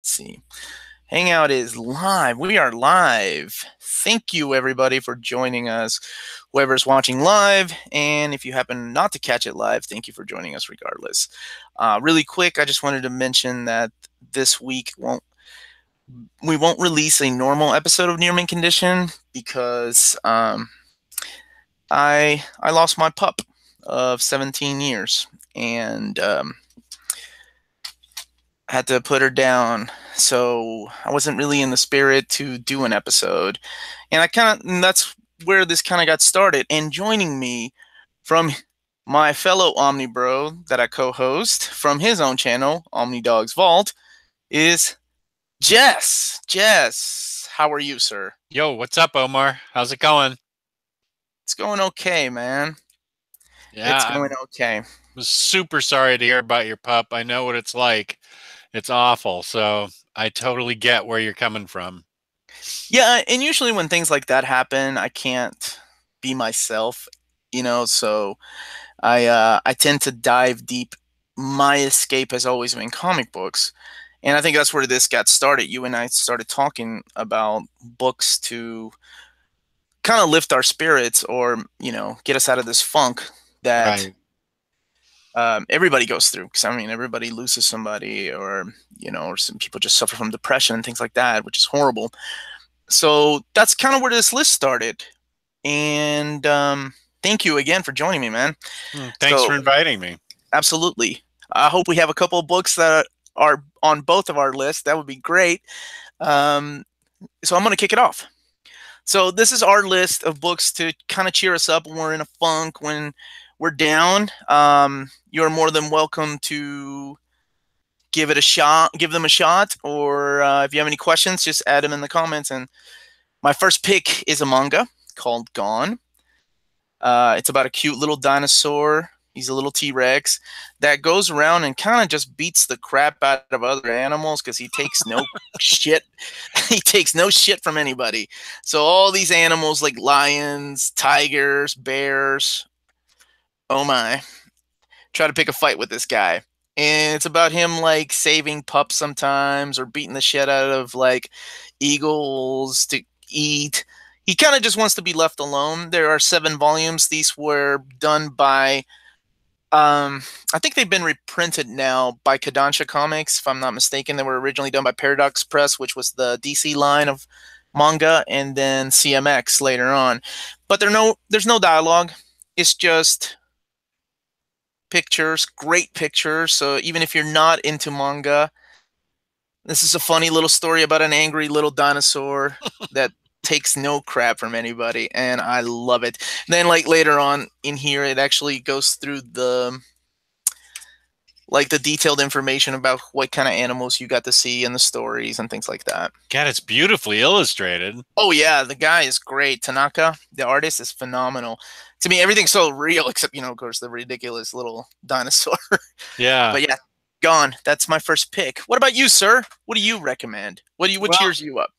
See. Hangout is live. We are live. Thank you, everybody, for joining us. Whoever's watching live, and if you happen not to catch it live, thank you for joining us regardless. Really quick, I just wanted to mention that this week we won't release a normal episode of Near Mint Condition because I lost my pup of 17 years and had to put her down, so I wasn't really in the spirit to do an episode. And that's where this kind of got started. And joining me from my fellow Omnibro that I co-host from his own channel, Omnidog's Vault, is Jess. Jess, how are you, sir? Yo, what's up, Omar? How's it going? It's going okay, man. It's Yeah, I going okay. was super sorry to hear about your pup. I know what it's like. It's awful. So I totally get where you're coming from. Yeah, and usually when things like that happen, I can't be myself, so I tend to dive deep. My escape has always been comic books. And I think that's where this got started. You and I started talking about books to kind of lift our spirits or, get us out of this funk that Right. everybody goes through. Because, I mean, everybody loses somebody or some people just suffer from depression and things like that, which is horrible. So that's kind of where this list started. And thank you again for joining me, man. Thanks for So inviting me. absolutely. I hope we have a couple of books that are on both of our lists. That would be great. Um, so I'm going to kick it off. So this is our list of books to kind of cheer us up when we're in a funk, when we're down. You're more than welcome to give it a shot, give them a shot, or if you have any questions, just add them in the comments. And my first pick is a manga called Gone. It's about a cute little dinosaur. He's a little T-Rex that goes around and kind of just beats the crap out of other animals because he takes no shit. He takes no shit from anybody. So all these animals like lions, tigers, bears, oh my, try to pick a fight with this guy. And it's about him like saving pups sometimes or beating the shit out of like eagles to eat. He kind of just wants to be left alone. There are 7 volumes. These were done by I think they've been reprinted now by Kodansha Comics, if I'm not mistaken. They were originally done by Paradox Press, which was the DC line of manga, and then CMX later on. But there's no dialogue. It's just pictures, great pictures. So even if you're not into manga, this is a funny little story about an angry little dinosaur that takes no crap from anybody, and I love it. And then like later on in here, it actually goes through the detailed information about what kind of animals you got to see and the stories and things like that. God, it's beautifully illustrated. Oh yeah, the guy is great. Tanaka, the artist, is phenomenal. To me, everything's so real, except of course, the ridiculous little dinosaur. Yeah. But yeah, Gone. That's my first pick. What about you, sir? What do you recommend? What Well, cheers you up?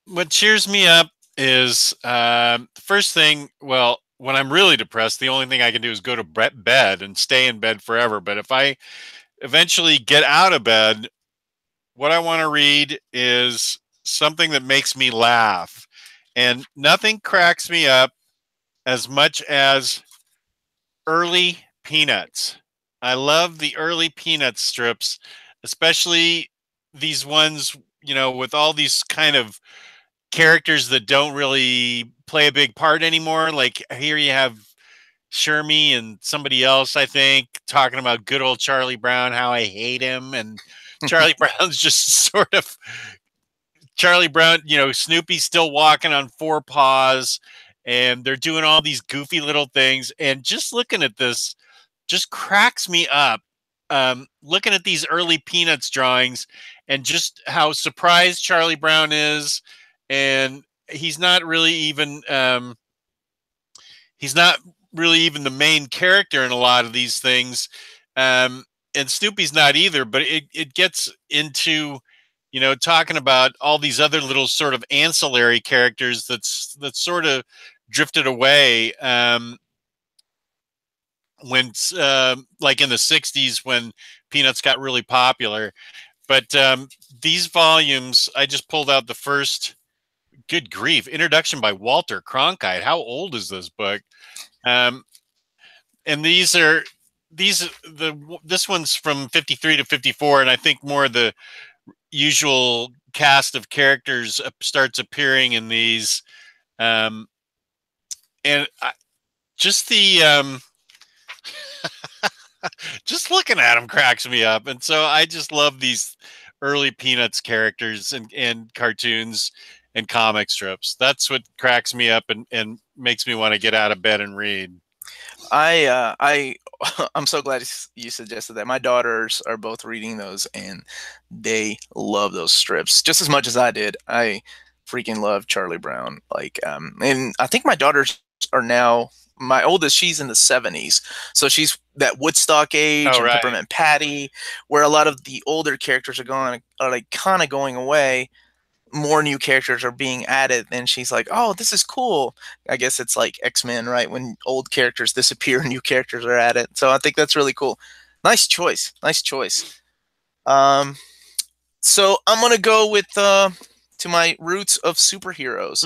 what cheers me up is the first thing. Well, when I'm really depressed, the only thing I can do is go to bed and stay in bed forever. But if I eventually get out of bed, what I want to read is something that makes me laugh. And nothing cracks me up as much as early Peanuts. I love the early Peanuts strips, especially these ones, with all these kind of characters that don't really play a big part anymore. Like here you have Shermie and somebody else, I think, talking about good old Charlie Brown, how I hate him. And Charlie Brown's just sort of Charlie Brown, Snoopy's still walking on 4 paws and they're doing all these goofy little things. And just looking at this just cracks me up. Looking at these early Peanuts drawings and just how surprised Charlie Brown is. And he's not really even the main character in a lot of these things. And Snoopy's not either, but it gets into talking about all these other little sort of ancillary characters that's sort of drifted away when like in the 60s when Peanuts got really popular. But these volumes, I just pulled out the first. Good grief! Introduction by Walter Cronkite. How old is this book? And this one's from 53 to 54, and I think more of the usual cast of characters starts appearing in these. And just the just looking at them cracks me up, and so I just love these early Peanuts characters and cartoons and comic strips. That's what cracks me up and makes me want to get out of bed and read. I'm so glad you suggested that. My daughters are both reading those, and they love those strips just as much as I did. I freaking love Charlie Brown. And I think my daughters are now, my oldest, she's in the 70s, so she's that Woodstock age, and right. Peppermint Patty, where a lot of the older characters are kind of going away. More new characters are being added, and she's like, oh, this is cool. I guess it's like X-Men, right? When old characters disappear, new characters are added. So I think that's really cool. Nice choice. So I'm gonna go with to my roots of superheroes,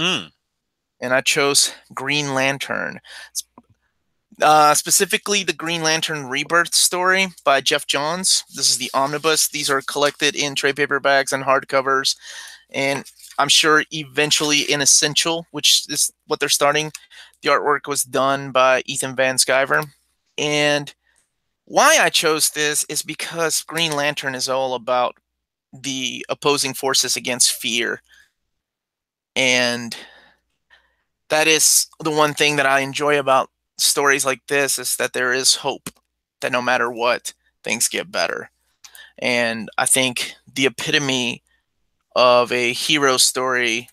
and I chose Green Lantern. Specifically the Green Lantern Rebirth story by Jeff Johns. This is the omnibus. These are collected in trade paperbacks and hardcovers, and I'm sure eventually in Essential, which is what they're starting. The artwork was done by Ethan Van Sciver. And why I chose this is because Green Lantern is all about the opposing forces against fear. And that is the one thing that I enjoy about stories like this, is that there is hope, that no matter what, things get better. And I think the epitome of a hero story,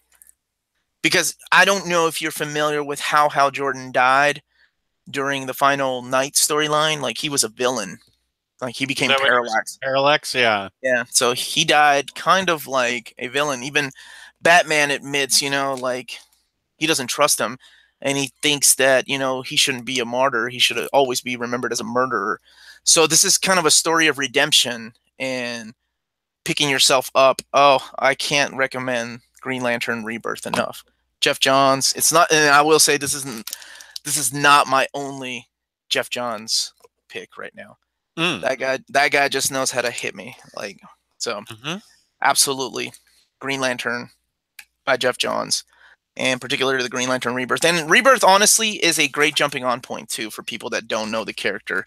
because I don't know if you're familiar with how Hal Jordan died during the Final Night storyline. Like, he was a villain. Like, he became Parallax. Parallax, yeah. Yeah, so he died kind of like a villain. Even Batman admits, like, he doesn't trust him, and he thinks that, he shouldn't be a martyr. He should always be remembered as a murderer. So this is kind of a story of redemption and picking yourself up. Oh, I can't recommend Green Lantern Rebirth enough. Jeff Johns. It's not, and I will say this is not my only Jeff Johns pick right now. That guy just knows how to hit me. Absolutely, Green Lantern by Jeff Johns, and particularly the Green Lantern Rebirth. And Rebirth, honestly, is a great jumping on point too for people that don't know the character.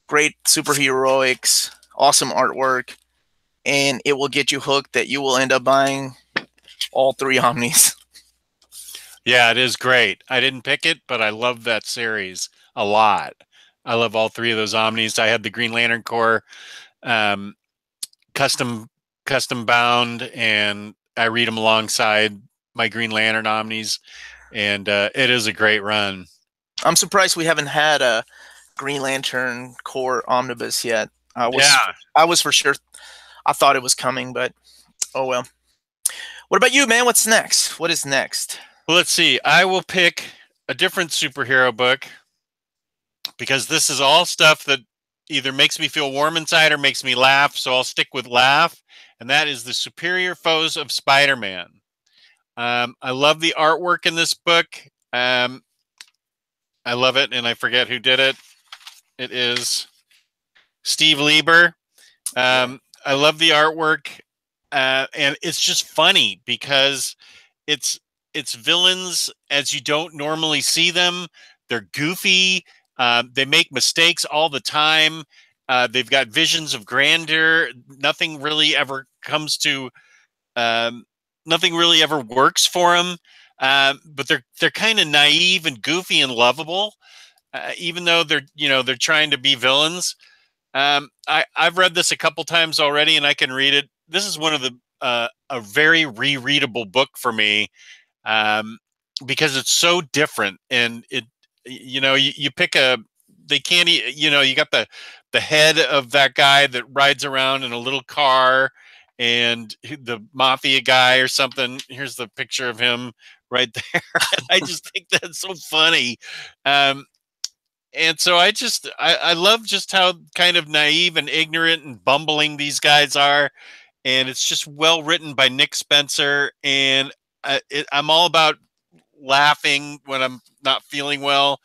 Great superheroics, awesome artwork, and it will get you hooked that you will end up buying all 3 Omnis. Yeah, it is great. I didn't pick it, but I love that series a lot. I love all 3 of those Omnis. I had the Green Lantern Corps custom bound, and I read them alongside my Green Lantern Omnis, and it is a great run. I'm surprised we haven't had a Green Lantern Corps omnibus yet. I was for sure. I thought it was coming, but oh well. What about you, man? What's next? What is next? Well, let's see. I will pick a different superhero book, because this is all stuff that either makes me feel warm inside or makes me laugh. So I'll stick with laugh, and that is The Superior Foes of Spider-Man. I love the artwork in this book. I love it, and I forget who did it. It is Steve Lieber. I love the artwork, and it's just funny because it's villains as you don't normally see them. They're goofy. They make mistakes all the time. They've got visions of grandeur. Nothing really ever comes to. Nothing really ever works for them. But they're kind of naive and goofy and lovable, even though they're trying to be villains. I've read this a couple times already, and I can read it. This is one of the a very rereadable book for me, because it's so different, and you pick they can't, you got the head of that guy that rides around in a little car, and the mafia guy or something. Here's the picture of him right there. I just think that's so funny. And so I love just how kind of naive and ignorant and bumbling these guys are. And it's just well written by Nick Spencer. And I'm all about laughing when I'm not feeling well.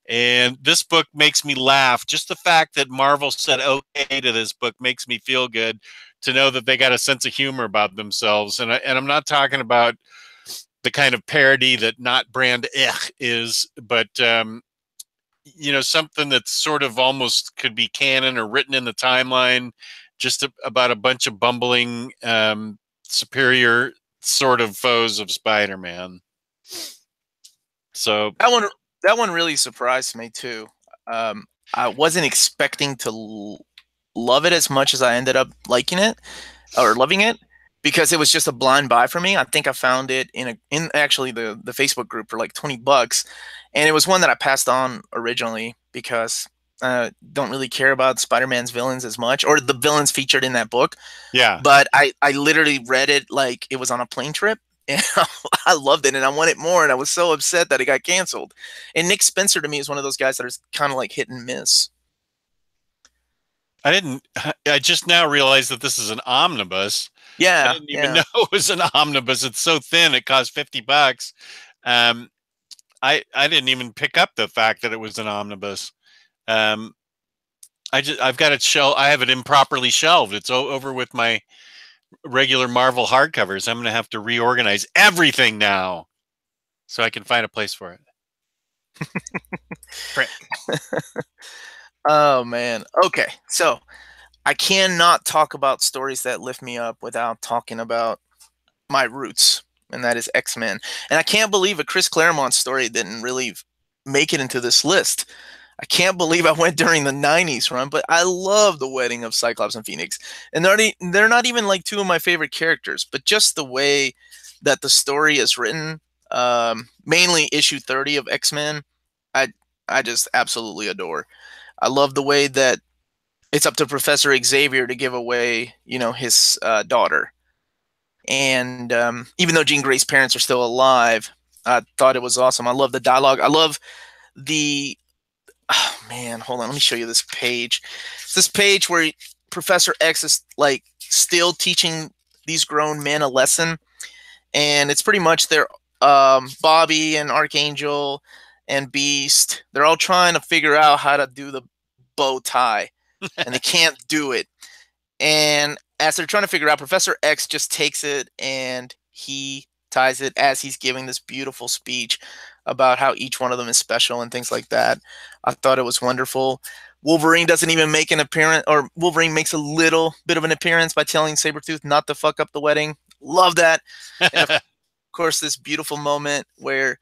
And this book makes me laugh. Just the fact that Marvel said okay to this book makes me feel good to know that they got a sense of humor about themselves. And I'm not talking about the kind of parody that Not Brand is, but something that's sort of almost could be canon or written in the timeline, just about a bunch of bumbling, superior sort of foes of Spider-Man. So that one really surprised me too. I wasn't expecting to love it as much as I ended up liking it or loving it, because it was just a blind buy for me. I think I found it in actually the Facebook group for like $20, and it was one that I passed on originally because I don't really care about Spider-Man's villains as much, or the villains featured in that book. Yeah. But I literally read it like it was on a plane trip, and I loved it, and I wanted more, and I was so upset that it got canceled. And Nick Spencer to me is one of those guys that is kind of like hit and miss. I just now realized that this is an omnibus. Yeah, I didn't even know it was an omnibus. It's so thin; it cost $50. I didn't even pick up the fact that it was an omnibus. I've got it I have it improperly shelved. It's over with my regular Marvel hardcovers. I'm going to have to reorganize everything now so I can find a place for it. Frick. Oh man. Okay, so I cannot talk about stories that lift me up without talking about my roots, and that is X-Men. And I can't believe a Chris Claremont story didn't really make it into this list. I can't believe I went during the 90s run, but I love the wedding of Cyclops and Phoenix. And they're not even like two of my favorite characters, but just the way that the story is written, mainly issue 30 of X-Men, I just absolutely adore. I love the way that it's up to Professor Xavier to give away, his daughter. And even though Jean Grey's parents are still alive, I thought it was awesome. I love the dialogue. I love the... Oh, man, hold on. Let me show you this page. It's this page where Professor X is like still teaching these grown men a lesson. And it's pretty much their Bobby and Archangel and Beast. They're all trying to figure out how to do the bow tie. And they can't do it. And as they're trying to figure out, Professor X just takes it and he ties it as he's giving this beautiful speech about how each one of them is special and things like that. I thought it was wonderful. Wolverine doesn't even make an appearance, or Wolverine makes a little bit of an appearance by telling Sabretooth not to fuck up the wedding. Love that. And of course, this beautiful moment where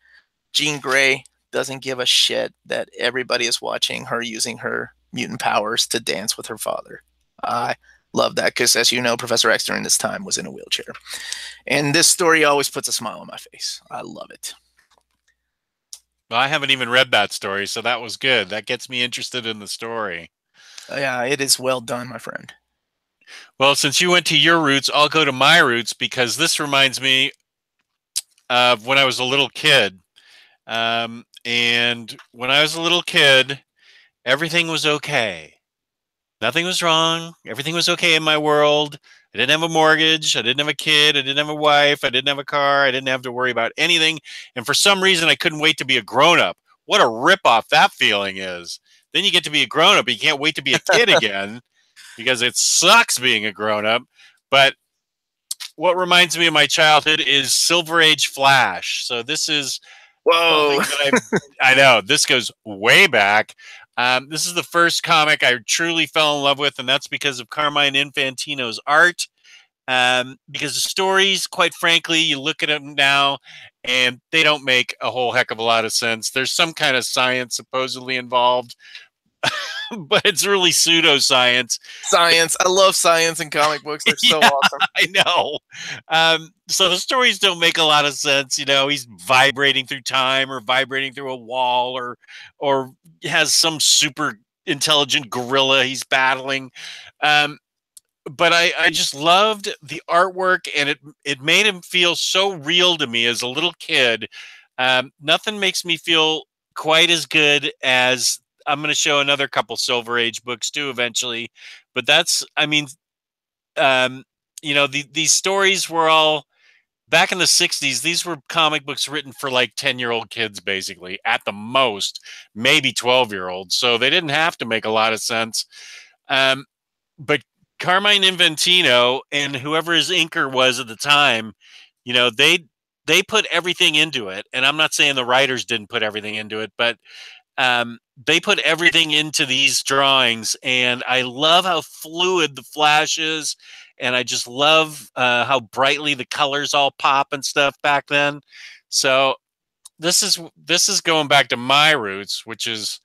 Jean Grey doesn't give a shit that everybody is watching her using her mutant powers to dance with her father. I love that because, as you know, Professor X during this time was in a wheelchair. And this story always puts a smile on my face. I love it. Well, I haven't even read that story, so that was good. That gets me interested in the story. Yeah, it is well done, my friend. Well, since you went to your roots, I'll go to my roots because this reminds me of when I was a little kid. And when I was a little kid, everything was okay. Nothing was wrong. Everything was okay in my world. I didn't have a mortgage. I didn't have a kid. I didn't have a wife. I didn't have a car. I didn't have to worry about anything. And for some reason, I couldn't wait to be a grown-up. What a ripoff that feeling is. Then you get to be a grown-up, but you can't wait to be a kid again because it sucks being a grown-up. But what reminds me of my childhood is Silver Age Flash. So this is... Whoa. I know. This goes way back. This is the first comic I truly fell in love with, and that's because of Carmine Infantino's art. Because the stories, quite frankly, you look at them now, and they don't make a whole heck of a lot of sense. There's some kind of science supposedly involved, but it's really pseudoscience. Science. I love science in comic books. They're so awesome. I know. So the stories don't make a lot of sense. He's vibrating through time or vibrating through a wall or has some super intelligent gorilla he's battling. But I just loved the artwork, and it made him feel so real to me as a little kid. Nothing makes me feel quite as good as I'm gonna show another couple Silver Age books too eventually, but that's these stories were all back in the 60s. These were comic books written for like 10-year-old kids, basically, at the most, maybe 12-year-olds. So they didn't have to make a lot of sense. But Carmine Inventino and whoever his inker was at the time, they put everything into it. And I'm not saying the writers didn't put everything into it, but they put everything into these drawings, and I love how fluid the Flash is, and I just love how brightly the colors all pop and stuff back then. So this is going back to my roots, which is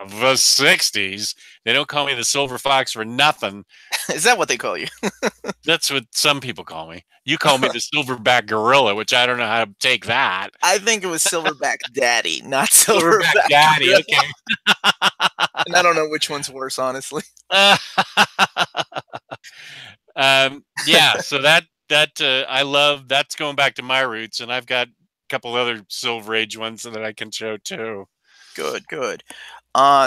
the 60s. They don't call me the Silver Fox for nothing. Is that what they call you? That's what some people call me. You call me the Silverback Gorilla, which I don't know how to take that. I think it was Silverback Daddy, not Silverback Silverback Daddy. Gorilla. Okay. And I don't know which one's worse, honestly. Yeah, so that I love. That's going back to my roots, and I've got a couple other Silver Age ones that I can show too. Good.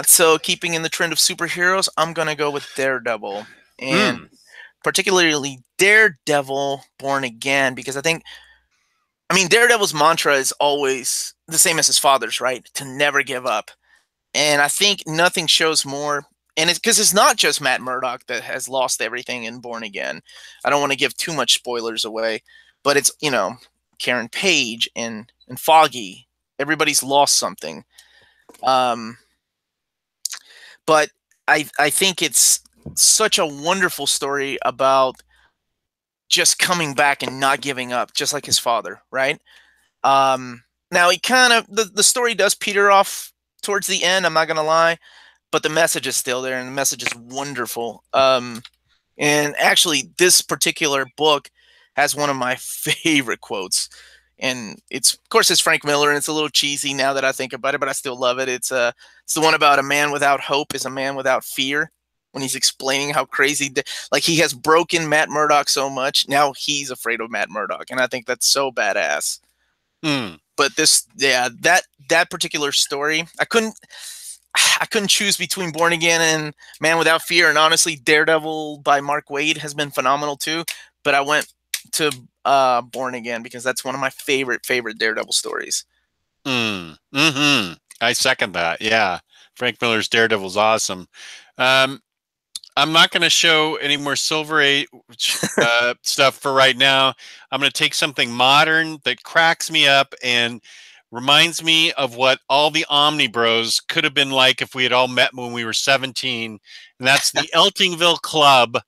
So keeping in the trend of superheroes, I'm gonna go with Daredevil, and particularly Daredevil Born Again, because Daredevil's mantra is always the same as his father's, right? To never give up. And I think nothing shows more, and it's because it's not just Matt Murdock that has lost everything in Born Again. I don't want to give too much spoilers away, but it's, Karen Page and Foggy. Everybody's lost something. But I think it's such a wonderful story about just coming back and not giving up, just like his father, right? Now he kind of the story does peter off towards the end. I'm not gonna lie, but the message is still there, and the message is wonderful. And actually, this particular book has one of my favorite quotes, and it's Frank Miller, and it's a little cheesy now that I think about it, but I still love it. It's the one about a man without hope is a man without fear. When he's explaining how crazy, like he has broken Matt Murdock so much, now he's afraid of Matt Murdock, and I think that's so badass. But that particular story, I couldn't choose between Born Again and Man Without Fear, and honestly, Daredevil by Mark Waid has been phenomenal too. But I went to Born Again because that's one of my favorite Daredevil stories. I second that. Yeah, Frank Miller's Daredevil is awesome. I'm not going to show any more Silver Age stuff for right now. I'm going to take something modern that cracks me up and reminds me of what all the Omnibros could have been like if we had all met when we were 17. And that's the Elting Vil Club.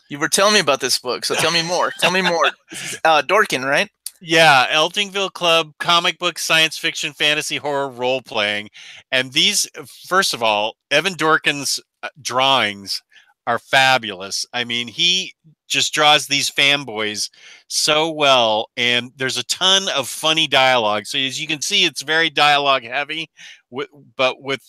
You were telling me about this book, so tell me more. Tell me more. Dorkin, right? Yeah, Elting Vil Club, comic book, science fiction, fantasy, horror, role-playing. And these, first of all, Evan Dorkin's drawings are fabulous. I mean, he just draws these fanboys so well, and there's a ton of funny dialogue. So as you can see, it's very dialogue heavy, but with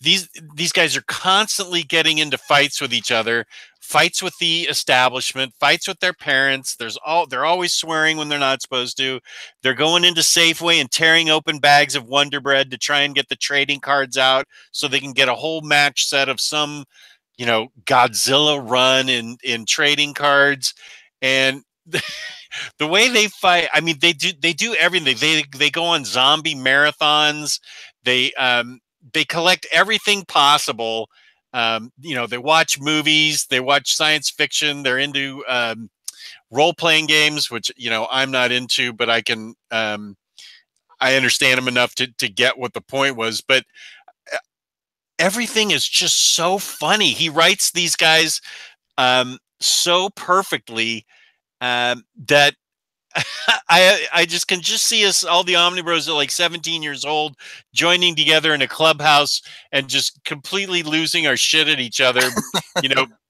these guys are constantly getting into fights with each other, fights with the establishment, fights with their parents. They're always swearing when they're not supposed to. They're going into Safeway and tearing open bags of Wonder Bread to try and get the trading cards out so they can get a whole match set of some Godzilla run in trading cards. And the way they fight, I mean, they do everything. They go on zombie marathons. They collect everything possible. They watch movies, they watch science fiction, they're into role-playing games, which I'm not into, but I understand them enough to get what the point was. But everything is just so funny. He writes these guys so perfectly that I just can see us, all the Omnibros at like 17 years old, joining together in a clubhouse and just completely losing our shit at each other,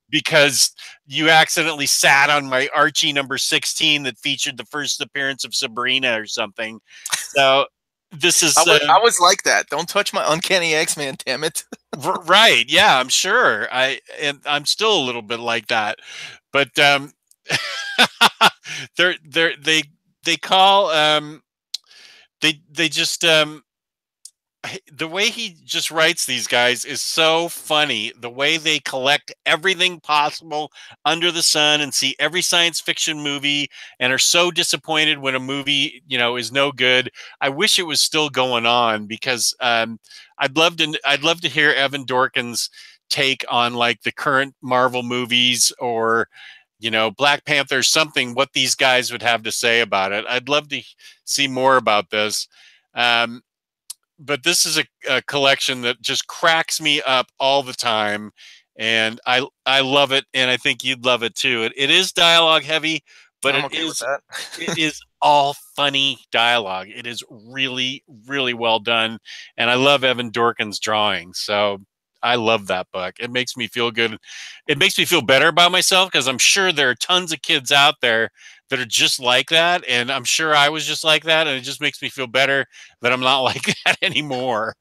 because you accidentally sat on my Archie number 16 that featured the first appearance of Sabrina or something. So this is I was like that. Don't touch my Uncanny X-Men, damn it. Right. Yeah, I'm sure. I'm still a little bit like that. But they call they just the way he just writes these guys is so funny. The way they collect everything possible under the sun and see every science fiction movie and are so disappointed when a movie, is no good. I wish it was still going on because I'd love to hear Evan Dorkin's take on like the current Marvel movies or Black Panther, something, what these guys would have to say about it. I'd love to see more about this. Um, but this is a collection that just cracks me up all the time, and I love it, and I think you'd love it too. It is dialogue heavy, but I'm it okay with is that. it is all funny dialogue. It is really, really well done, and I love Evan Dorkin's drawing. So I love that book. It makes me feel good. It makes me feel better about myself because I'm sure there are tons of kids out there that are just like that, and I'm sure I was just like that, and it just makes me feel better that I'm not like that anymore.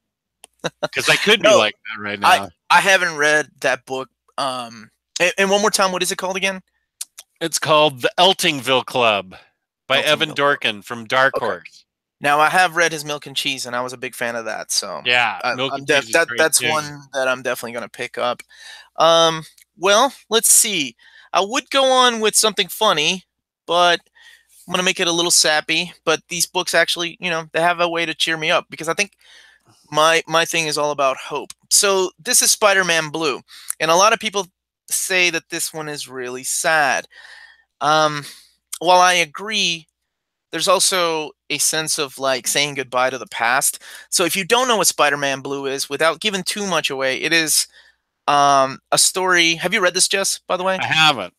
Because I could be No, like that right I now. I haven't read that book. And one more time, what is it called again? It's called The Elting Vil Club by Elting Evan Vil Club. Dorkin from Dark Okay. Horse. Now I have read his Milk and Cheese, and I was a big fan of that. So Yeah, Milk and Cheese is great that's too. one that I'm definitely going to pick up. Um, well, let's see. I would go on with something funny, but I'm going to make it a little sappy. But these books actually, they have a way to cheer me up because I think my thing is all about hope. So this is Spider-Man Blue, and a lot of people say that this one is really sad. Um, while I agree, there's also a sense of like saying goodbye to the past. So if you don't know what Spider-Man Blue is, without giving too much away, it is a story. Have you read this, Jess? By the way? I haven't.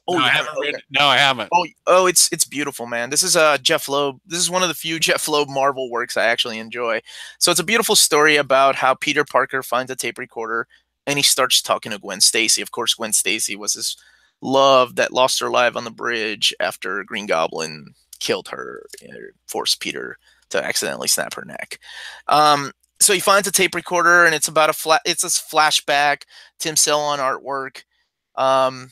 Oh, No, I you haven't. haven't read Okay. it. No, I haven't. Oh, it's beautiful, man. This is Jeff Loeb. This is one of the few Jeff Loeb Marvel works I actually enjoy. So it's a beautiful story about how Peter Parker finds a tape recorder and he starts talking to Gwen Stacy. Of course, Gwen Stacy was his love that lost her life on the bridge after Green Goblin killed her, forced Peter to accidentally snap her neck. So he finds a tape recorder and it's about it's a flashback, Tim Sale on artwork. Um,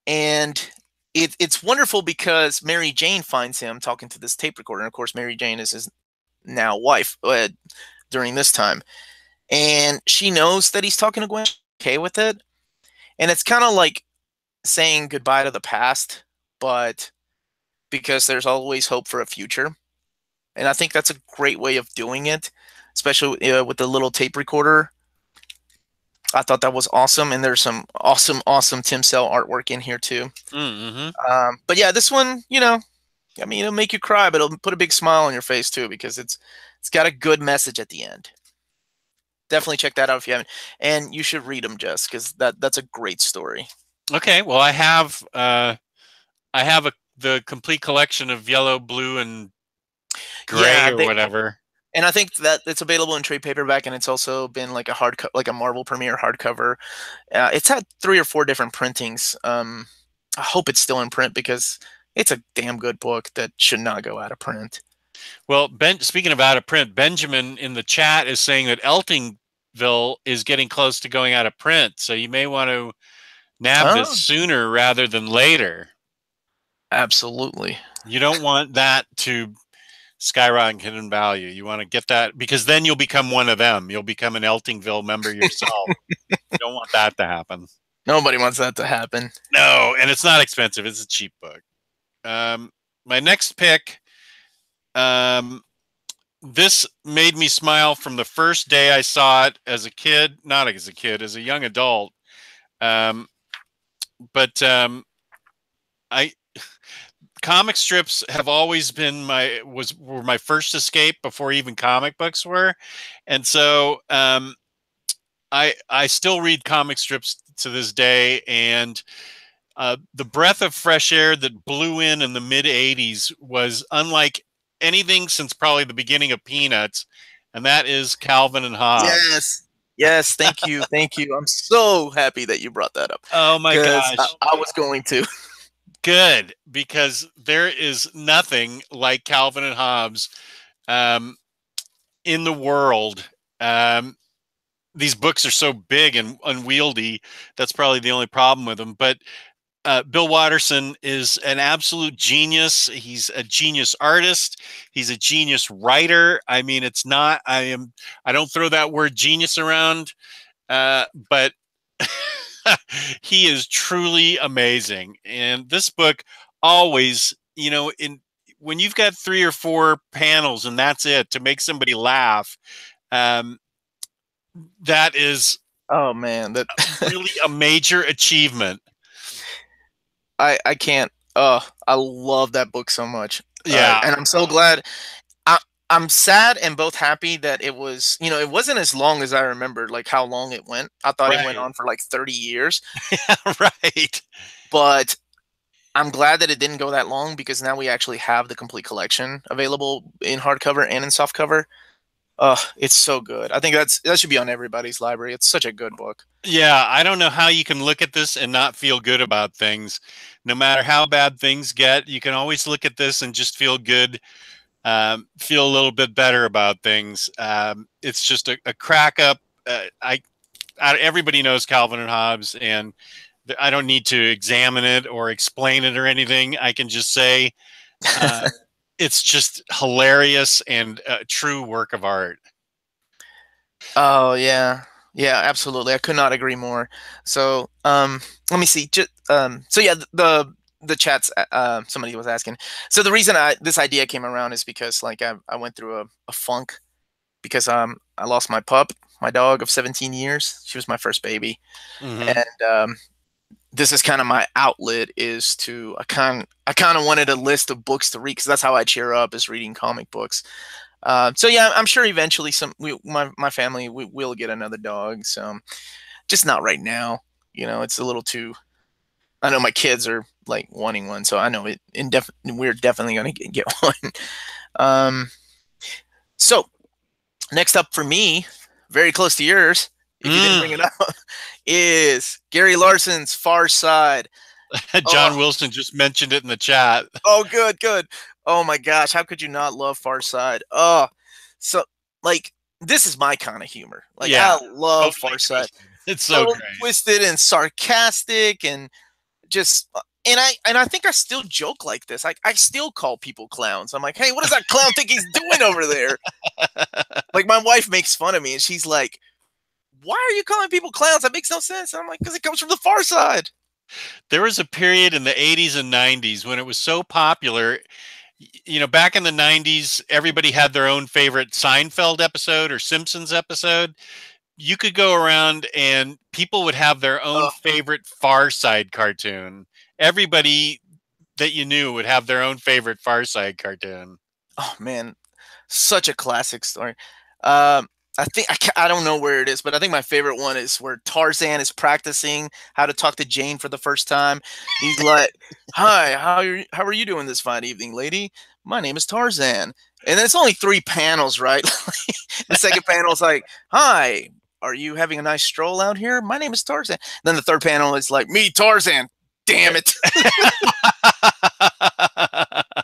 and it's wonderful because Mary Jane finds him talking to this tape recorder. And of course, Mary Jane is his now wife during this time. And she knows that he's talking to Gwen, okay with it. And it's kind of like saying goodbye to the past, but because there's always hope for a future. And I think that's a great way of doing it, especially with the little tape recorder. I thought that was awesome, and there's some awesome Tim Sale artwork in here too. Mm-hmm. But yeah, this one, I mean, it'll make you cry, but it'll put a big smile on your face too because it's got a good message at the end. Definitely check that out if you haven't, and you should read them, Jess, because that's a great story. Okay, well, I have the complete collection of yellow, blue, and gray Yeah, or whatever. and I think that it's available in trade paperback, and it's also been like like a Marvel Premiere hardcover. It's had 3 or 4 different printings. I hope it's still in print because it's a damn good book that should not go out of print. Well, speaking of out of print, Benjamin in the chat is saying that Eltingville is getting close to going out of print, so you may want to nab this Oh, sooner rather than later. absolutely. You don't want that to skyrocket in value. You want to get that because then you'll become one of them. You'll become an Eltingville member yourself. You don't want that to happen. Nobody wants that to happen. No, and it's not expensive. It's a cheap book. My next pick, this made me smile from the first day I saw it as a kid, not as a kid, as a young adult. But I comic strips have always been were my first escape before even comic books were, and so I still read comic strips to this day, and the breath of fresh air that blew in the mid '80s was unlike anything since probably the beginning of Peanuts, and that is Calvin and Hobbes. Yes. Yes, thank you. Thank you. I'm so happy that you brought that up Oh my because gosh. I was going to. Good, because there is nothing like Calvin and Hobbes in the world. These books are so big and unwieldy. That's probably the only problem with them. But Bill Watterson is an absolute genius. He's a genius artist. He's a genius writer. I mean, it's not. I don't throw that word genius around, but he is truly amazing. And this book always, when you've got 3 or 4 panels and that's it to make somebody laugh, that is, oh man, that really a major achievement. I can't. I love that book so much. Yeah, and I'm so glad. I'm sad and both happy that it was, it wasn't as long as I remembered, like how long it went. I thought it went right. on for like 30 years, Yeah, right. but I'm glad that it didn't go that long because now we actually have the complete collection available in hardcover and in softcover. It's so good. I think that should be on everybody's library. It's such a good book. Yeah, I don't know how you can look at this and not feel good about things. No matter how bad things get, you can always look at this and just feel good, feel a little bit better about things. It's just a crack up. Everybody knows Calvin and Hobbes, and I don't need to examine it or explain it or anything. I can just say it's just hilarious and a true work of art. Oh yeah, yeah, absolutely. I could not agree more. So, let me see. So yeah, the chats. Somebody was asking. So the reason this idea came around is because like I went through a funk because I lost my dog of 17 years. She was my first baby, Mm-hmm. and this is kind of my outlet. Is to I kind of wanted a list of books to read because that's how I cheer up is reading comic books. So yeah, I'm sure eventually my family will get another dog. So just not right now. It's a little too. I know my kids are like wanting one, so I know we're definitely gonna get one. Um, so next up for me, very close to yours, if you didn't bring it up, is Gary Larson's Far Side. John Oh, Wilson just mentioned it in the chat. oh, good, good. Oh my gosh, how could you not love Far Side? Oh, so like this is my kind of humor. Like Yeah, I love totally Far Side. twisted. It's so Totally great. twisted and sarcastic and just and I think I still joke like this. I still call people clowns. I'm like, hey, what does that clown think he's doing over there? Like my wife makes fun of me and she's like, why are you calling people clowns? That makes no sense. And I'm like, because it comes from the Far Side. There was a period in the 80s and 90s when it was so popular. Back in the 90s, everybody had their own favorite Seinfeld episode or Simpsons episode. You could go around and people would have their own favorite Far Side cartoon. Everybody that you knew would have their own favorite Far Side cartoon. Oh man, such a classic story. I think I don't know where it is, but I think my favorite one is where Tarzan is practicing how to talk to Jane for the first time. He's like, "Hi, how are you doing this fine evening, lady? My name is Tarzan." And then it's only 3 panels, right? The second panel is like, "Hi, are you having a nice stroll out here? My name is Tarzan." Then the third panel is like, "Me, Tarzan. Damn it."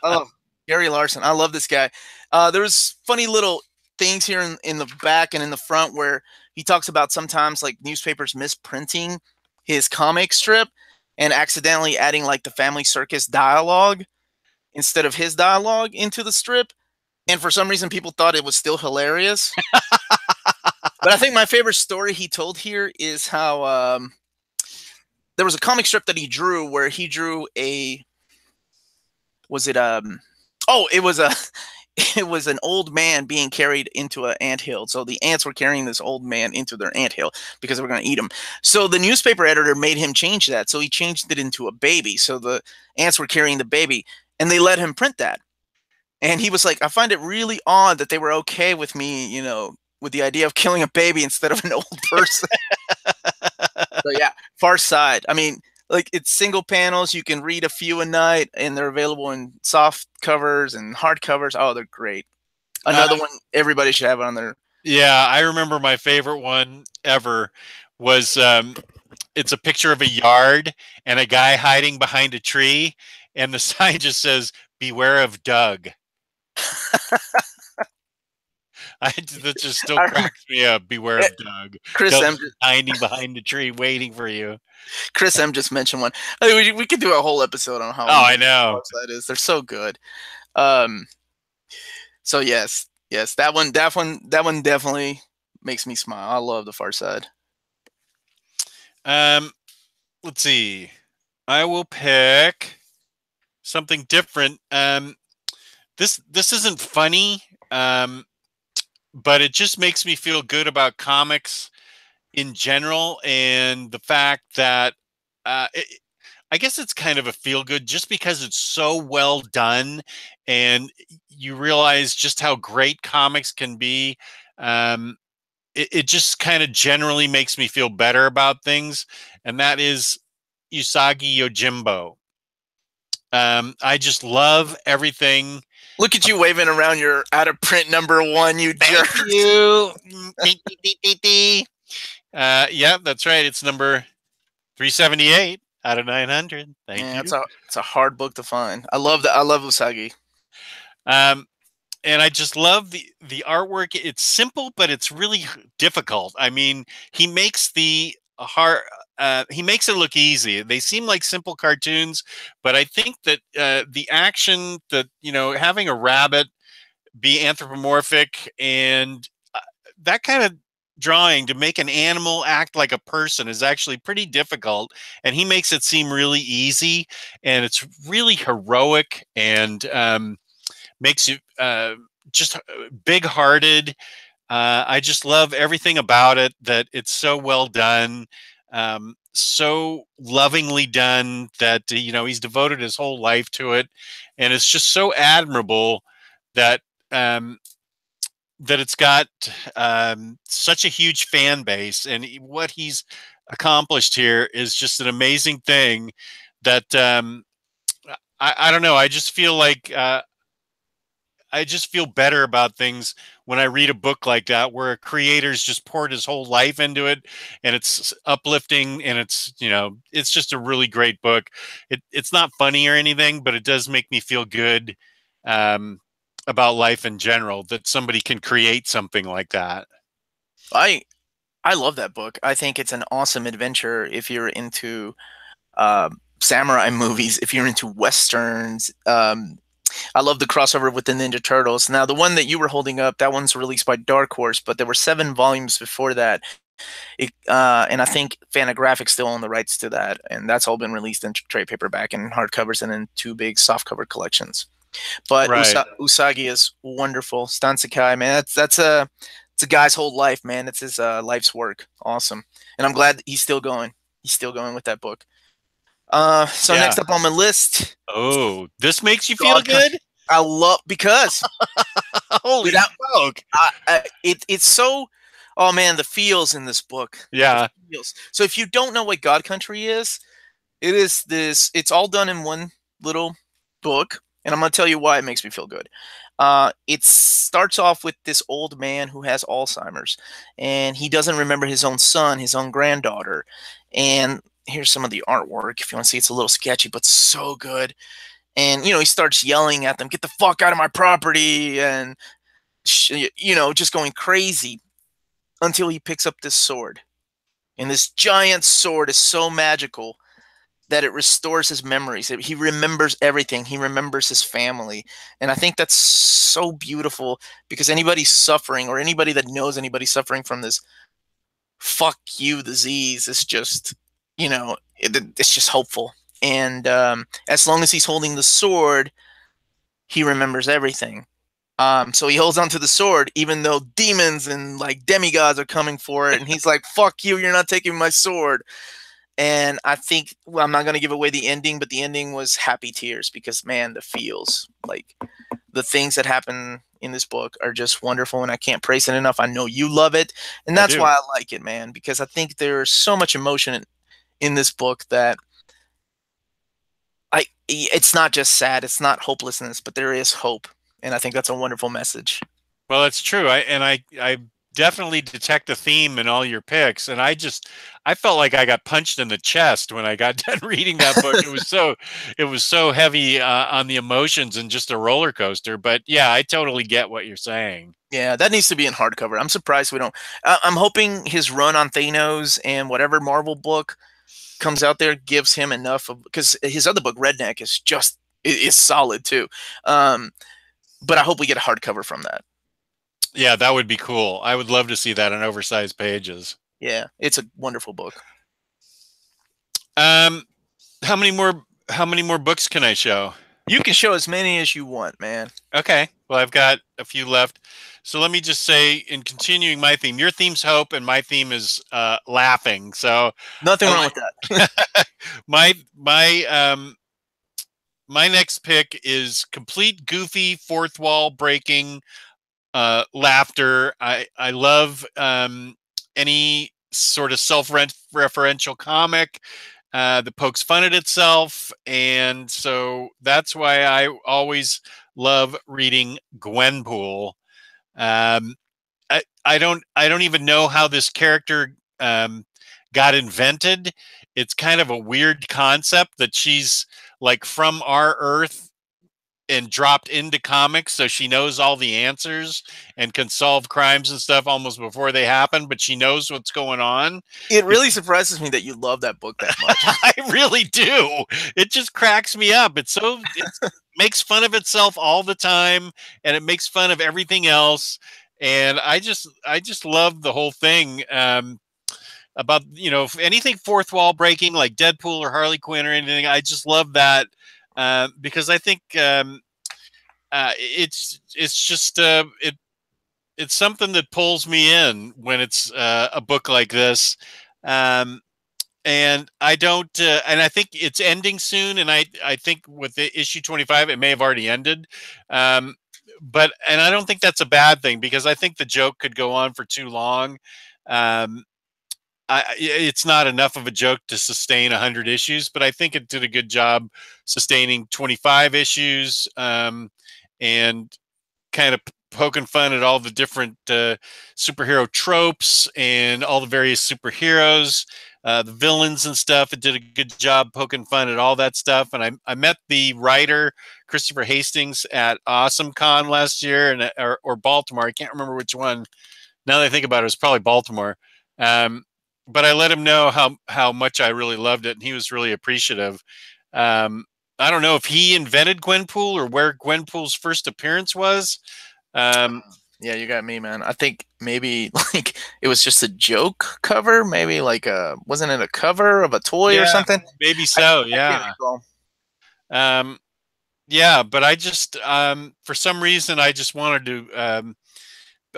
Oh, Gary Larson. I love this guy. There's funny little things here in the back and in the front where he talks about sometimes like newspapers misprinting his comic strip and accidentally adding like the Family Circus dialogue instead of his dialogue into the strip. And for some reason, people thought it was still hilarious. But I think my favorite story he told here is how there was a comic strip that he drew where he drew a was it oh it was a it was an old man being carried into an anthill. So the ants were carrying this old man into their anthill because they were going to eat him. So the newspaper editor made him change that. So he changed it into a baby. So the ants were carrying the baby and they let him print that. And he was like, I find it really odd that they were okay with me, with the idea of killing a baby instead of an old person. So yeah, Far Side. I mean, like it's single panels. You can read a few a night, and they're available in soft covers and hard covers. Oh, they're great. Another one everybody should have on their. Yeah, I remember my favorite one ever was it's a picture of a yard and a guy hiding behind a tree, and the sign just says, "Beware of Doug." That just still I, cracks me up. Beware eh, of Doug. Chris M. Doug's hiding behind the tree, waiting for you. Chris M. just mentioned one. I mean, we could do a whole episode on how Oh, I amazing know. that is. They're so good. Um, so yes, that one definitely makes me smile. I love the Far Side. Um, let's see. I will pick something different. This isn't funny, but it just makes me feel good about comics in general, and the fact that it, I guess it's kind of a feel good just because it's so well done, and you realize just how great comics can be. Um, it just kind of generally makes me feel better about things, and that is Usagi Yojimbo. I just love everything. Look at you waving around your out of print #1, you Thank jerk. you. Yeah, that's right. It's number 378 out of 900. Thank Yeah, you. it's a hard book to find. I love that. I love Usagi. Um, and I just love the artwork. It's simple, but it's really difficult. I mean, he makes the hard. He makes it look easy. They seem like simple cartoons, but I think that the action, that having a rabbit be anthropomorphic, and that kind of drawing to make an animal act like a person is actually pretty difficult, and he makes it seem really easy, and it's really heroic, and makes you just big hearted. I just love everything about it, that it's so well done, so lovingly done, that he's devoted his whole life to it, and it's just so admirable that um, that it's got such a huge fan base, and what he's accomplished here is just an amazing thing. That I don't know. I just feel better about things when I read a book like that, where a creator's just poured his whole life into it, and it's uplifting, and it's just a really great book. It's not funny or anything, but it does make me feel good um, about life in general, that somebody can create something like that. I I love that book. I think it's an awesome adventure if you're into samurai movies, if you're into westerns. I love the crossover with the Ninja Turtles. Now, the one that you were holding up, that one's released by Dark Horse, but there were 7 volumes before that. And I think Fantagraphics still own the rights to that, and that's all been released in trade paperback and hardcovers, and in 2 big softcover collections. But Right. Usagi is wonderful. Stan Sakai, man, it's a guy's whole life, man. It's his life's work. Awesome, and I'm glad that he's still going. He's still going with that book. So Yeah. next up on my list, Oh, this makes you feel God Country. good? I love because Holy without smoke. it's so. Oh man, the feels in this book. The Yeah. feels. So if you don't know what God Country is, it is this. It's all done in one little book, and I'm gonna tell you why it makes me feel good. It starts off with this old man who has Alzheimer's, and he doesn't remember his own son, his own granddaughter. And here's some of the artwork. If you want to see, it's a little sketchy, but so good. And he starts yelling at them, "Get the fuck out of my property!" And just going crazy until he picks up this sword. And this giant sword is so magical that it restores his memories. He remembers everything. He remembers his family. And I think that's so beautiful, because anybody suffering, or anybody that knows anybody suffering from this fuck you disease, is just, it's just hopeful. And as long as he's holding the sword, he remembers everything. So he holds onto the sword, even though demons and like demigods are coming for it. And he's like, fuck you, you're not taking my sword. And I think, well, I'm not going to give away the ending, but the ending was happy tears, because man, the feels, like the things that happen in this book are just wonderful, and I can't praise it enough. I know you love it, and I that's do. why I like it, man, because I think there's so much emotion in this book that it's not just sad, it's not hopelessness, but there is hope, and I think that's a wonderful message. Well, that's true. I definitely detect a theme in all your picks, and I felt like I got punched in the chest when I got done reading that book. It was so heavy on the emotions and just a roller coaster. But yeah, I totally get what you're saying. Yeah, that needs to be in hardcover. I'm surprised we don't. I'm hoping his run on Thanos and whatever Marvel book comes out there gives him enough of, because his other book Redneck is just is solid too. But I hope we get a hardcover from that. Yeah, that would be cool. I would love to see that on oversized pages. Yeah, it's a wonderful book. Um, how many more books can I show? You can show as many as you want, man. Okay. Well, I've got a few left. So let me just say, in continuing my theme, your theme's hope, and my theme is laughing. So Nothing wrong with that. my my next pick is complete goofy fourth wall breaking laughter. I love any sort of self-referential comic that pokes fun at itself, and so that's why I always love reading Gwenpool. Um, I don't even know how this character got invented. It's kind of a weird concept that she's like from our Earth and dropped into comics, so she knows all the answers and can solve crimes and stuff almost before they happen, but she knows what's going on. It really surprises me that you love that book that much. I really do. It just cracks me up. It makes fun of itself all the time, and it makes fun of everything else. And I just love the whole thing. About, you know, anything fourth wall breaking like Deadpool or Harley Quinn or anything. I just love that because I think it's just it's something that pulls me in when it's a book like this. And I don't and I think it's ending soon, and I think with the issue 25 it may have already ended. But and I don't think that's a bad thing, because I think the joke could go on for too long. Um, it's not enough of a joke to sustain 100 issues, but I think it did a good job sustaining 25 issues, and kind of poking fun at all the different superhero tropes and all the various superheroes, the villains and stuff. It did a good job poking fun at all that stuff. And I met the writer, Christopher Hastings, at Awesome Con last year, and or Baltimore. I can't remember which one. Now that I think about it, it was probably Baltimore. But I let him know how much I really loved it, and he was really appreciative. I don't know if he invented Gwenpool or where Gwenpool's first appearance was. Yeah, you got me, man. I think maybe like it was just a joke cover. Maybe like wasn't it a cover of a toy or something? Maybe so. I Yeah, but I just for some reason I just wanted to.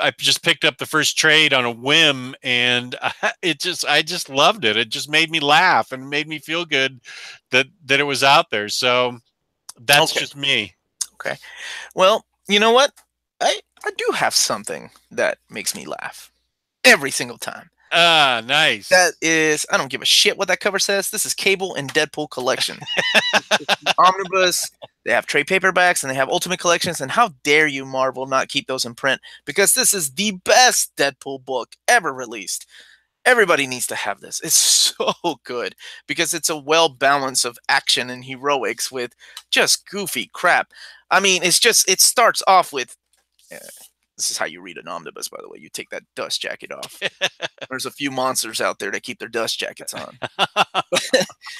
I just picked up the first trade on a whim, and I just loved it. It just made me laugh and made me feel good that it was out there. So that's just me. Okay. Well, you know what? I do have something that makes me laugh every single time. Ah, nice. That is, I don't give a shit what that cover says. This is Cable and Deadpool collection. Omnibus. They have trade paperbacks and they have Ultimate collections. And how dare you, Marvel, not keep those in print? Because this is the best Deadpool book ever released. Everybody needs to have this. It's so good because it's a well balance of action and heroics with just goofy crap. I mean, it starts off with. This is how you read an omnibus, by the way. You take that dust jacket off. There's a few monsters out there that keep their dust jackets on.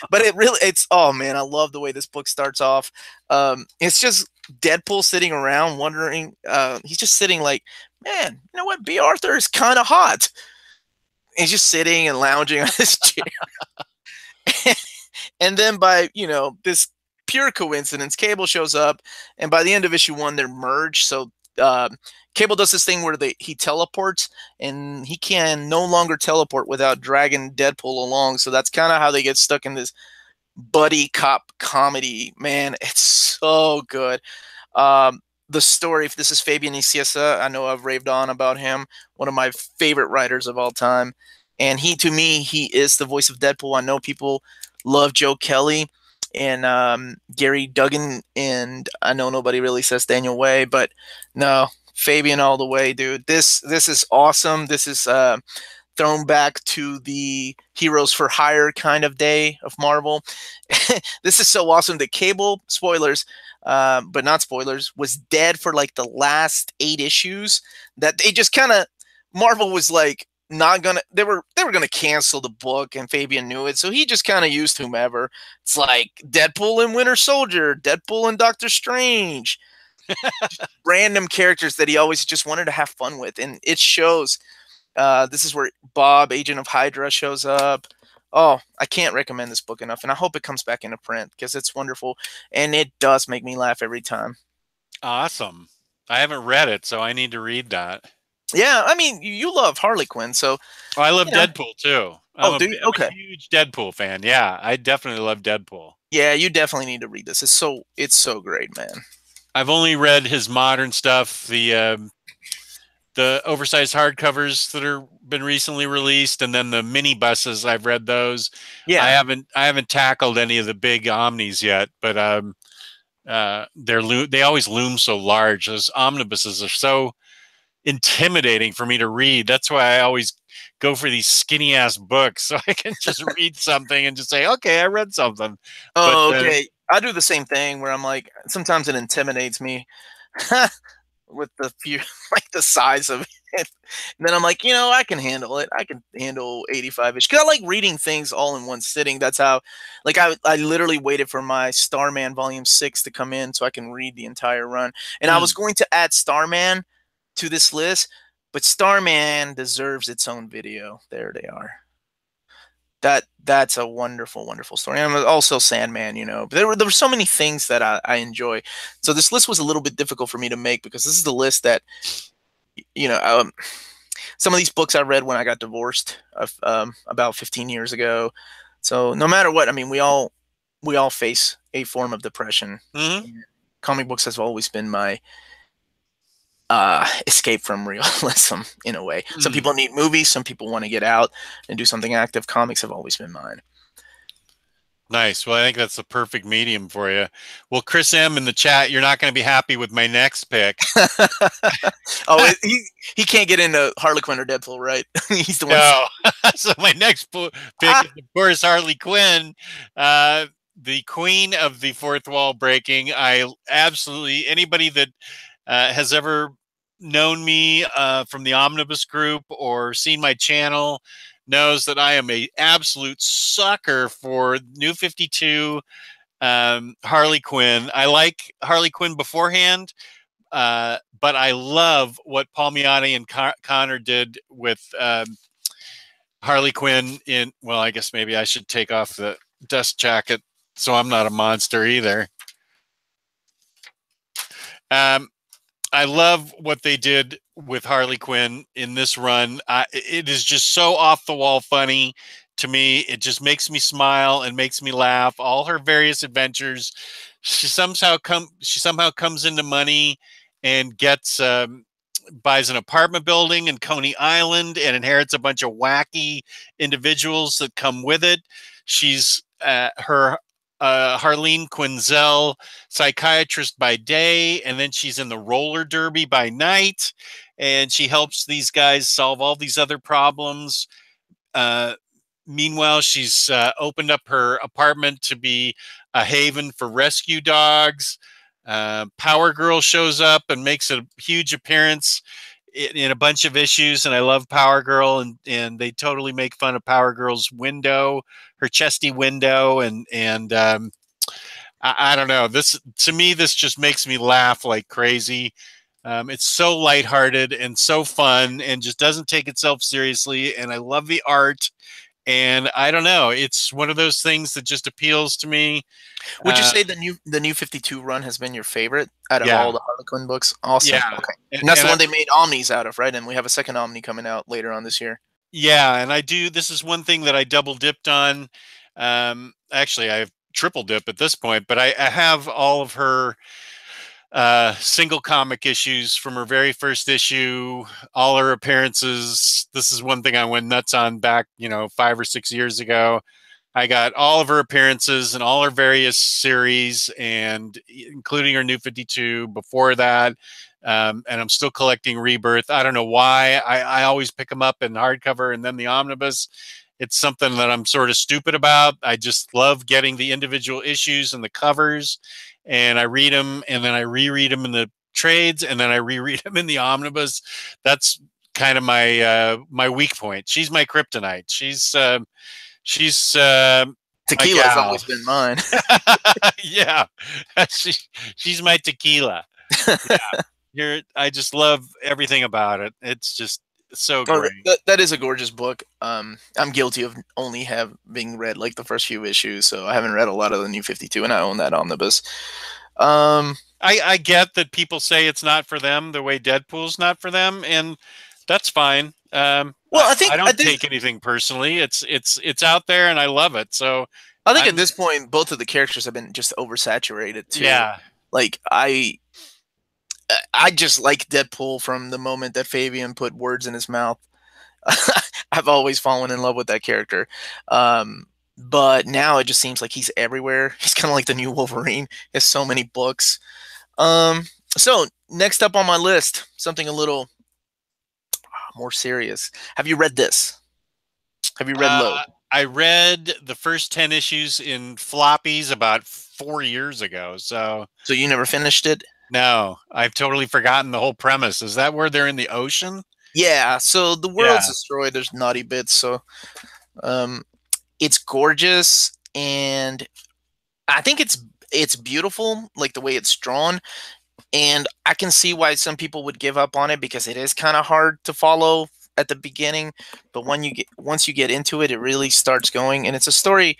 But oh man, I love the way this book starts off. It's just Deadpool sitting around wondering, he's just sitting like, man, you know what? B. Arthur is kind of hot. He's just sitting and lounging on his chair. And then by, this pure coincidence, Cable shows up, and by the end of issue 1, they're merged. So Cable does this thing where he teleports, and he can no longer teleport without dragging Deadpool along. So that's kind of how they get stuck in this buddy cop comedy. Man, it's so good. The story, if this is Fabian Nicieza, I know I've raved on about him, one of my favorite writers of all time. And to me, he is the voice of Deadpool. I know people love Joe Kelly and Gary Duggan, and I know nobody really says Daniel Way, but no, Fabian all the way, dude. This is awesome. This is thrown back to the Heroes for Hire kind of day of Marvel. This is so awesome that Cable, spoilers, but not spoilers, was dead for like the last 8 issues. That they just kind of, Marvel was like not gonna, they were gonna cancel the book, and Fabian knew it, so he just kind of used whomever. It's like Deadpool and Winter Soldier, Deadpool and Doctor Strange, random characters that he always just wanted to have fun with, and it shows. This is where Bob, Agent of Hydra, shows up. Oh, I can't recommend this book enough, and I hope it comes back into print because it's wonderful, and it does make me laugh every time. Awesome. I haven't read it, so I need to read that. Yeah, I mean, you love Harley Quinn, so. Oh, I love Deadpool too. Oh, do you? I'm Okay. a huge Deadpool fan. Yeah, I definitely love Deadpool. Yeah, you definitely need to read this. It's so great, man. I've only read his modern stuff, the oversized hardcovers that are been recently released, and then the mini buses. I've read those. Yeah. I haven't tackled any of the big omnis yet, but they always loom so large. Those omnibuses are so intimidating for me to read. That's why I always go for these skinny ass books so I can just read something and just say, okay, I read something. Oh, okay. I do the same thing where I'm like, sometimes it intimidates me with the few, like the size of it. And then I'm like, I can handle it. I can handle 85-ish. Because I like reading things all in one sitting. That's how, like, I literally waited for my Starman Volume 6 to come in so I can read the entire run. And I was going to add Starman to this list, but Starman deserves its own video. There they are. That's a wonderful, wonderful story. And also Sandman, But there were so many things that I enjoy. So this list was a little bit difficult for me to make because this is the list that, some of these books I read when I got divorced about 15 years ago. So no matter what, I mean, we all face a form of depression. Mm-hmm. Comic books has always been my escape from realism in a way. Some people need movies, some people want to get out and do something active. Comics have always been mine. Nice. Well, I think that's the perfect medium for you. Well, Chris M in the chat, you're not going to be happy with my next pick. Oh, he can't get into Harley Quinn or Deadpool, right? He's the one. No. So my next pick is, of course, Harley Quinn, the queen of the fourth wall breaking. I absolutely, anybody that has ever known me from the Omnibus group or seen my channel knows that I am a absolute sucker for New 52 Harley Quinn. I like Harley Quinn beforehand, but I love what Paul Miotti and Connor did with Harley Quinn in, well, I guess maybe I should take off the dust jacket so I'm not a monster either. I love what they did with Harley Quinn in this run. It is just so off the wall funny to me. It just makes me smile and makes me laugh. All her various adventures, she somehow comes into money and gets buys an apartment building in Coney Island and inherits a bunch of wacky individuals that come with it. She's her Harleen Quinzel, psychiatrist by day, and then she's in the roller derby by night, and she helps these guys solve all these other problems. Meanwhile, she's opened up her apartment to be a haven for rescue dogs. Power Girl shows up and makes a huge appearance in a bunch of issues, and I love Power Girl, and they totally make fun of Power Girl's window, her chesty window, and I don't know. This, to me, this just makes me laugh like crazy. It's so lighthearted and so fun, and just doesn't take itself seriously. And I love the art. And I don't know. It's one of those things that just appeals to me. Would you say the new 52 run has been your favorite out of all the Harley Quinn books? Awesome. Yeah. Okay. And that's the one they made Omnis out of, right? And we have a second Omni coming out later on this year. Yeah, and this is one thing that I double dipped on. Actually, I have triple dip at this point, but I have all of her single comic issues from her very first issue, all her appearances. This is one thing I went nuts on back, 5 or 6 years ago. I got all of her appearances and all her various series, and including her New 52 before that. And I'm still collecting Rebirth. I don't know why. I always pick them up in hardcover and then the omnibus. It's something that I'm sort of stupid about. I just love getting the individual issues and the covers, and I read them, and then I reread them in the trades, and then I reread them in the omnibus. That's kind of my weak point. She's my kryptonite. She's my Tequila's gal. always been mine. Yeah, she, she's my tequila. Yeah, I just love everything about it. It's just so Oh, great. that is a gorgeous book. I'm guilty of only having read like the first few issues, so I haven't read a lot of the New 52, and I own that omnibus. Um, I get that people say it's not for them the way Deadpool's not for them, and that's fine. well, I don't take anything personally. It's out there, and I love it. So I think at I'm this point, both of the characters have been just oversaturated too. yeah. Like I just like Deadpool from the moment that Fabian put words in his mouth. I've always fallen in love with that character. But now it just seems like he's everywhere. He's kind of like the new Wolverine. He has so many books. So next up on my list, something a little more serious. Have you read this? Have you read Low? I read the first 10 issues in floppies about 4 years ago. So you never finished it? no, I've totally forgotten the whole premise. Is that where they're in the ocean? Yeah. So the world's Yeah. destroyed. There's naughty bits. So it's gorgeous, and I think it's beautiful, like the way it's drawn. And I can see why some people would give up on it because it is kind of hard to follow at the beginning. But once you get into it, it really starts going. And it's a story.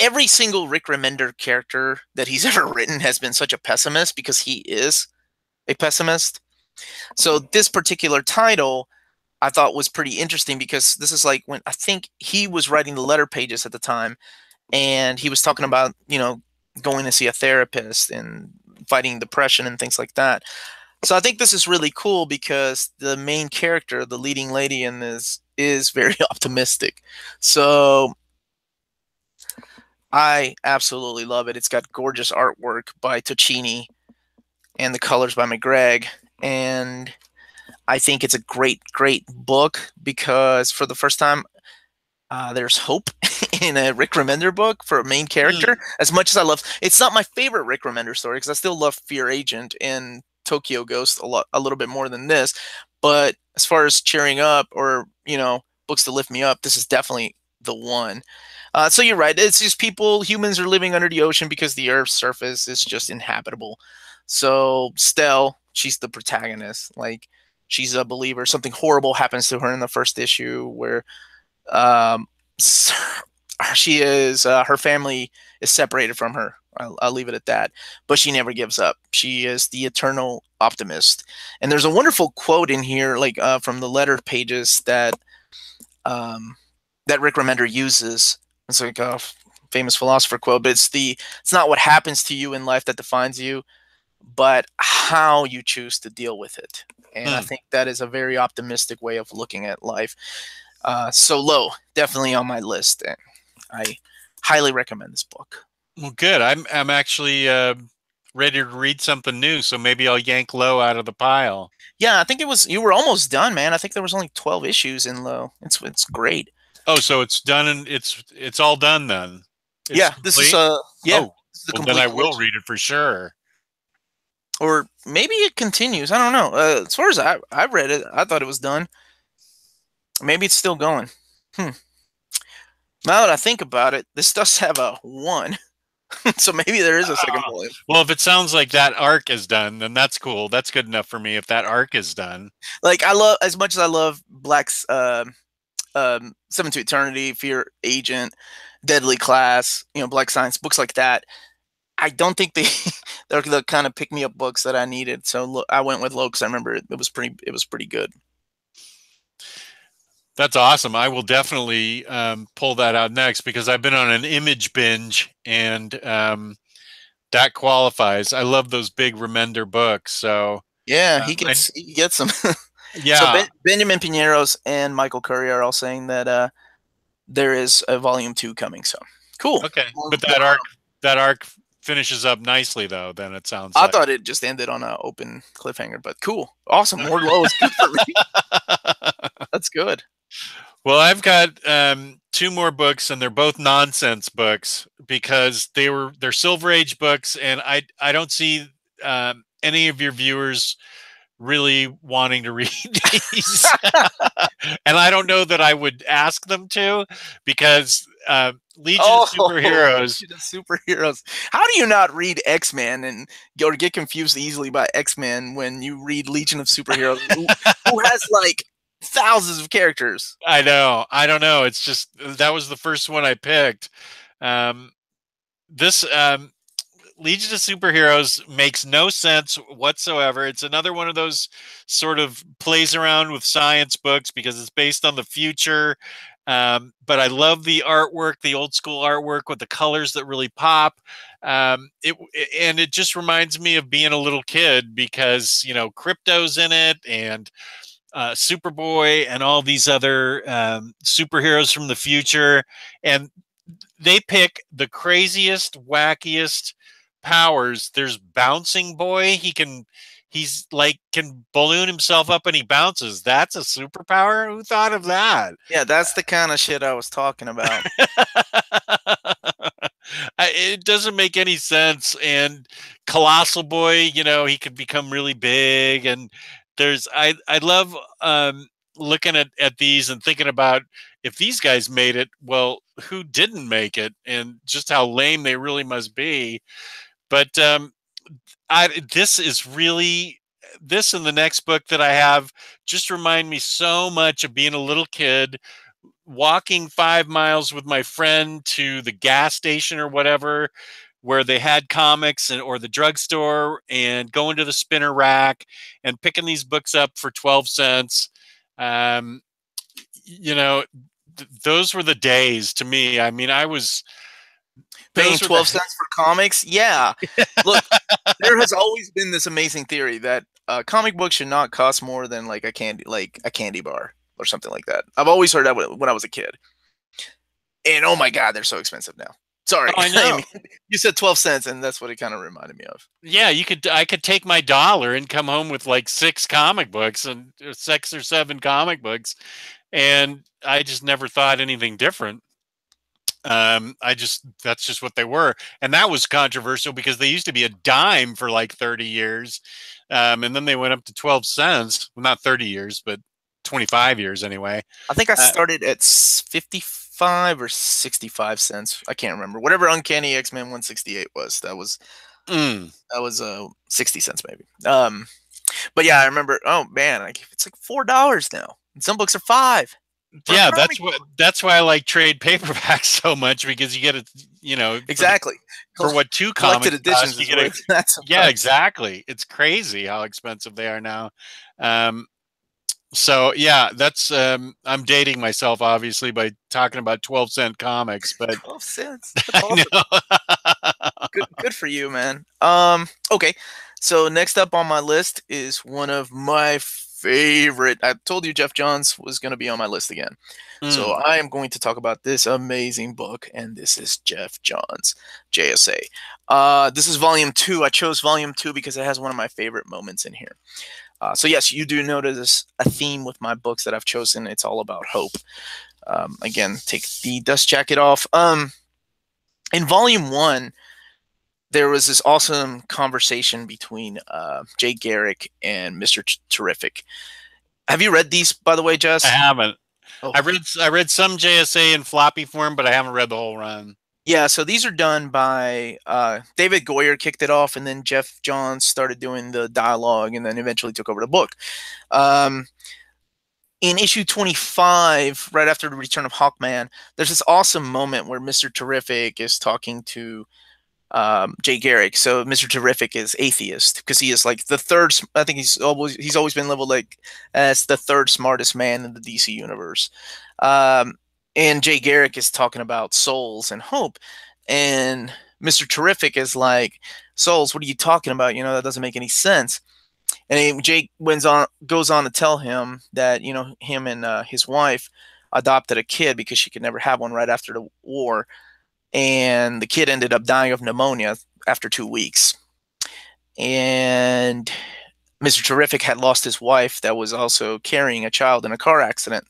Every single Rick Remender character that he's ever written has been such a pessimist because he is a pessimist. So this particular title I thought was pretty interesting because this is like when I think he was writing the letter pages at the time, and he was talking about, going to see a therapist and fighting depression and things like that. So I think this is really cool because the main character, the leading lady in this, is very optimistic. So I absolutely love it. It's got gorgeous artwork by Tocchini and the colors by McGregor. And I think it's a great, great book because for the first time, there's hope in a Rick Remender book for a main character. As much as I love, it's not my favorite Rick Remender story because I still love Fear Agent and Tokyo Ghost a little bit more than this. But as far as cheering up or books to lift me up, this is definitely the one. So you're right. It's just humans are living under the ocean because the Earth's surface is just inhabitable. So Stell, she's the protagonist. Like, she's a believer. Something horrible happens to her in the first issue where she is her family is separated from her. I'll leave it at that. But she never gives up. She is the eternal optimist. And there's a wonderful quote in here, like from the letter pages that Rick Remender uses. It's like a famous philosopher quote, but it's not what happens to you in life that defines you, but how you choose to deal with it. And I think that is a very optimistic way of looking at life. So Low, definitely on my list. And I highly recommend this book. Well, good. I'm actually ready to read something new, so maybe I'll yank Low out of the pile. Yeah, I think you were almost done, man. I think there was only 12 issues in Low. It's great. Oh, so it's done and it's all done then. It's yeah, complete? This is yeah. Oh, this is the well, then I will collection. read it for sure. Or maybe it continues. I don't know. As far as I read it, I thought it was done. Maybe it's still going. Now that I think about it, this does have a 1. So maybe there is a second volume. Well, if it sounds like that arc is done, then that's cool. That's good enough for me if that arc is done. Like, I love, as much as I love Black's Seven to Eternity, Fear Agent, Deadly Class, Black Science, books like that, I don't think they're the kind of pick me up books that I needed. So I went with Low because I remember it was pretty good. That's awesome. I will definitely pull that out next because I've been on an Image binge, and that qualifies. I love those big Remender books. So yeah, he gets them. Yeah. So Benjamin Pineros and Michael Curry are all saying that there is a volume 2 coming. So cool. Okay, More, but that arc finishes up nicely though. Then it sounds I like. thought it just ended on an open cliffhanger, but cool. Awesome. More low is good for me. That's good. Well, I've got two more books, and they're both nonsense books because they're Silver Age books, and I don't see any of your viewers really wanting to read these, and I don't know that I would ask them to because Legion of Oh, Superheroes. Legion of Superheroes. How do you not read X-Men and or get confused easily by X-Men when you read Legion of Superheroes, who has like thousands of characters? I know. I don't know. It's just that was the first one I picked. This Legion of Superheroes makes no sense whatsoever. It's another one of those sort of plays around with science books because it's based on the future. But I love the artwork, the old school artwork with the colors that really pop. It just reminds me of being a little kid because Crypto's in it and Superboy and all these other superheroes from the future, and they pick the craziest, wackiest powers. There's Bouncing Boy. He's like can balloon himself up and he bounces. That's a superpower. Who thought of that? Yeah, that's the kind of shit I was talking about. It doesn't make any sense. And Colossal Boy, he could become really big. And I love looking at these and thinking about if these guys made it, well, who didn't make it, and just how lame they really must be. But this is really this and the next book that I have just remind me so much of being a little kid walking 5 miles with my friend to the gas station or whatever where they had comics or the drugstore and going to the spinner rack and picking these books up for 12 cents. Those were the days to me. I mean, I was Paying 12 cents for comics? Yeah. Look, there has always been this amazing theory that comic books should not cost more than like a candy bar or something like that. I've always heard that when I was a kid. And oh my God, they're so expensive now. Sorry. Oh, I know. You said 12 cents, and that's what it kind of reminded me of. Yeah, I could take my $1 and come home with like 6 comic books and 6 or 7 comic books, and I just never thought anything different. That's just what they were, and that was controversial because they used to be a dime for like 30 years, and then they went up to 12 cents. Well, not 30 years, but 25 years anyway. I think I started at 55 or 65 cents. I can't remember. Whatever Uncanny X-Men 168 was, that was 60 cents maybe. But yeah, I remember. Oh man, it's like $4 now. And some books are $5. Yeah, that's why I like trade paperbacks so much because you get it, exactly for what 2 comics editions cost, you get yeah, exactly. It's crazy how expensive they are now. So yeah, that's I'm dating myself obviously by talking about 12-cent comics, but 12 cents. That's awesome. I know. Good for you, man. Okay. So next up on my list is one of my favorite. I told you Jeff Johns was going to be on my list again. So I am going to talk about this amazing book, and this is Jeff Johns, JSA. This is volume 2. I chose volume 2 because it has one of my favorite moments in here. So yes, you do notice a theme with my books that I've chosen. It's all about hope. Again, take the dust jacket off. In volume 1, there was this awesome conversation between Jay Garrick and Mr. Terrific. Have you read these, by the way, Jess? I haven't. Oh. I read some JSA in floppy form, but I haven't read the whole run. Yeah, so these are done by David Goyer kicked it off, and then Jeff Johns started doing the dialogue, and then eventually took over the book. In issue 25, right after the return of Hawkman, there's this awesome moment where Mr. Terrific is talking to Jay Garrick. So Mr. Terrific is atheist because he is like the third. I think he's always been labeled like as the third smartest man in the DC universe. And Jay Garrick is talking about souls and hope, and Mr. Terrific is like, souls? What are you talking about? That doesn't make any sense. And Jake goes on to tell him that him and his wife adopted a kid because she could never have one right after the war, and the kid ended up dying of pneumonia after 2 weeks. And Mr. Terrific had lost his wife that was also carrying a child in a car accident.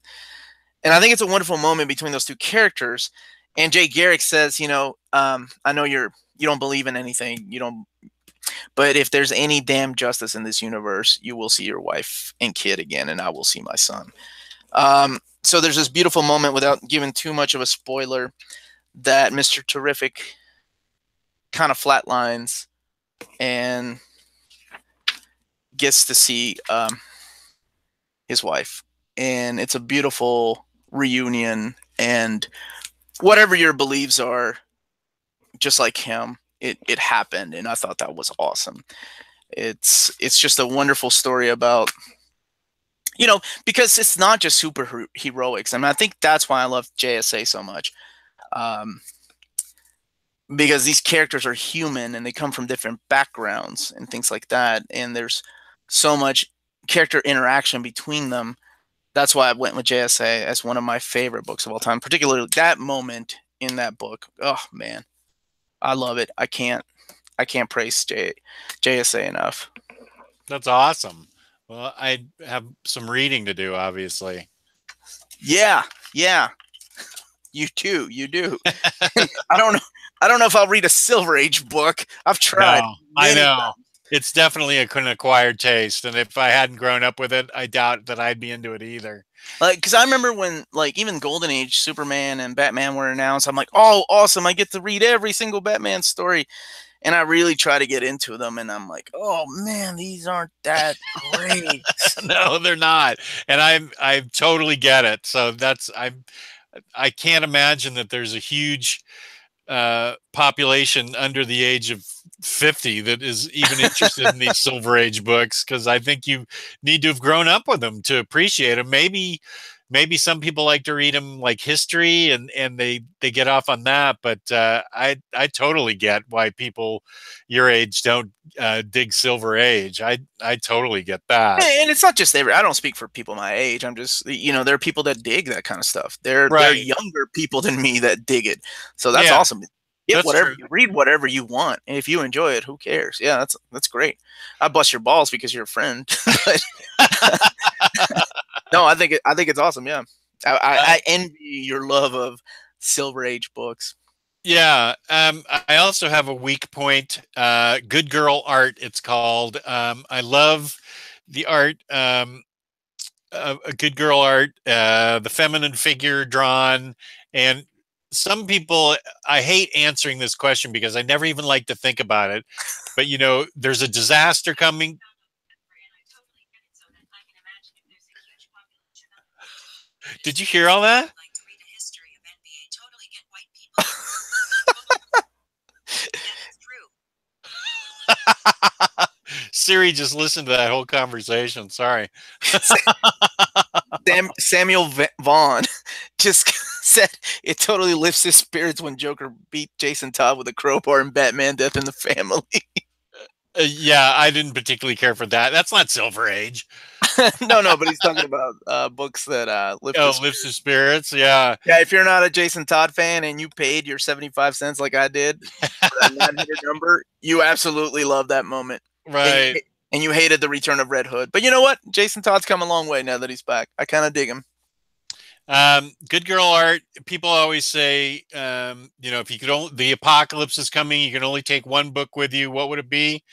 And I think it's a wonderful moment between those two characters. And Jay Garrick says, I know you don't believe in anything, but if there's any damn justice in this universe, you will see your wife and kid again, and I will see my son. So there's this beautiful moment, without giving too much of a spoiler, that Mr. Terrific kind of flatlines and gets to see his wife. And it's a beautiful reunion, and whatever your beliefs are, just like him, it happened, and I thought that was awesome. It's just a wonderful story about, because it's not just super heroics. I mean, I think that's why I love JSA so much, because these characters are human and they come from different backgrounds and things like that, and there's so much character interaction between them. That's why I went with JSA as one of my favorite books of all time, particularly that moment in that book. Oh man, I love it. I can't praise JSA enough. That's awesome. Well, I have some reading to do, obviously. Yeah. You too. You do. I don't know if I'll read a Silver Age book. I've tried. No, I know. It's definitely an acquired taste, and if I hadn't grown up with it, I doubt that I'd be into it either. Because I remember when, even Golden Age Superman and Batman were announced, I'm like, oh, awesome! I get to read every single Batman story, and I really try to get into them, and I'm like, oh man, these aren't that great. No, they're not, and I totally get it. So I can't imagine that there's a huge population under the age of 50 that is even interested in these Silver Age books, because I think you need to have grown up with them to appreciate them. Maybe some people like to read them like history and they get off on that, but I totally get why people your age don't dig Silver Age. I totally get that. And it's not just I don't speak for people my age. I'm just, there are people that dig that kind of stuff. They're younger people than me that dig it. So that's awesome. Read whatever you want, and if you enjoy it, who cares? Yeah, that's great. I bust your balls because you're a friend. No, I think it's awesome. Yeah, I envy your love of Silver Age books. Yeah, I also have a weak point. Good girl art, it's called. I love the art. A good girl art, the feminine figure drawn, and some people, I hate answering this question because I never even like to think about it. But there's a disaster coming. Did you hear all that? Siri just listened to that whole conversation. Sorry. Samuel Vaughn just said it totally lifts his spirits when Joker beat Jason Todd with a crowbar in Batman Death in the Family. Yeah, I didn't particularly care for that. That's not Silver Age. No, but he's talking about books that lifts his spirits. Yeah. Yeah, if you're not a Jason Todd fan and you paid your 75 cents like I did for that 900 number, you absolutely love that moment. Right. And you hated the return of Red Hood. But you know what? Jason Todd's come a long way now that he's back. I kind of dig him. Good girl art. People always say, if you could the apocalypse is coming, you can only take one book with you. What would it be?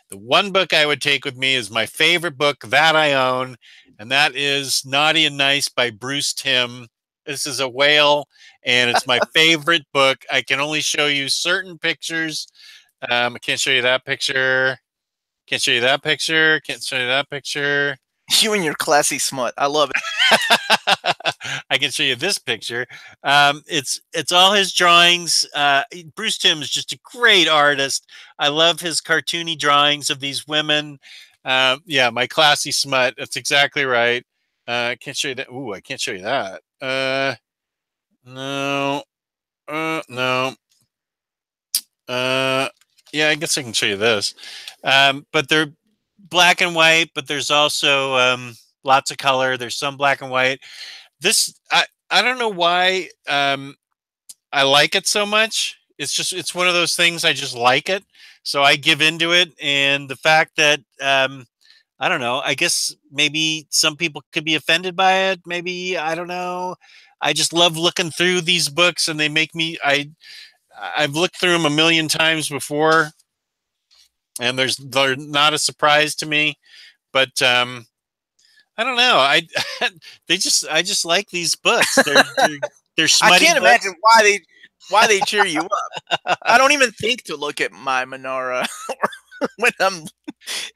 The one book I would take with me is my favorite book that I own, and that is Naughty and Nice by Bruce Timm. This is a whale, and it's my favorite book. I can only show you certain pictures. I can't show you that picture. Can't show you that picture. Can't show you that picture. You and your classy smut. I love it. I can show you this picture. It's all his drawings. Bruce Timm is just a great artist. I love his cartoony drawings of these women. Yeah, my classy smut. That's exactly right. I can't show you that. Ooh, I can't show you that. No. No. Yeah, I guess I can show you this. But they're black and white, but there's also lots of color. There's some black and white. I don't know why I like it so much. It's one of those things I just like it, so I give into it. And the fact that I don't know, I guess maybe some people could be offended by it. Maybe I don't know. I just love looking through these books, and they make me. I've looked through them a million times before, and they're not a surprise to me. But I don't know. I just like these books. They're I smutty can't books. imagine why they cheer you up. I don't even think to look at my menorah when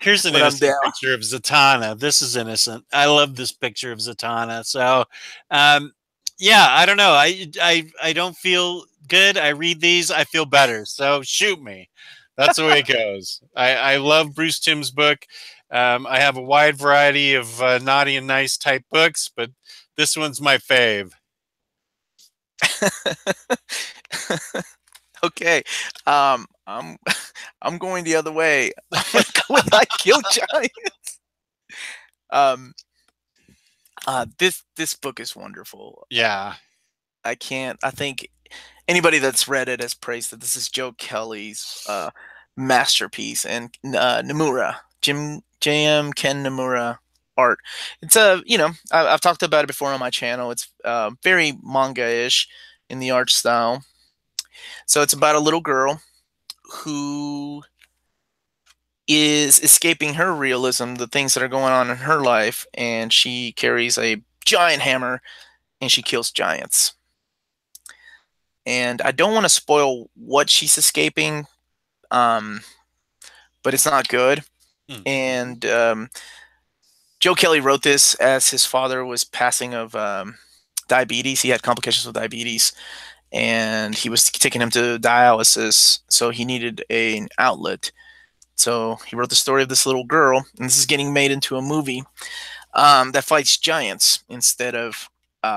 Here's an I'm innocent down. picture of Zatanna. This is innocent. I love this picture of Zatanna. So, um, yeah, I don't know. I don't feel good. I read these, I feel better. So shoot me. That's the way it goes. I love Bruce Timm's book. I have a wide variety of naughty and nice type books, but this one's my fave. Okay. I'm I'm going the other way. I'm gonna go with I Kill Giants. Um, this book is wonderful. Yeah. I can't. I think anybody that's read it has praised that this is Joe Kelly's masterpiece, and Nomura, J.M. Ken Nomura art. It's a I've talked about it before on my channel. It's very manga-ish in the art style. So it's about a little girl who is escaping her realism, the things that are going on in her life, and she carries a giant hammer and she kills giants. And I don't want to spoil what she's escaping, um, but it's not good. Hmm. And Joe Kelly wrote this as his father was passing of diabetes. He had complications with diabetes, and he was taking him to dialysis, so he needed an outlet. So he wrote the story of this little girl, and this is getting made into a movie that fights giants instead of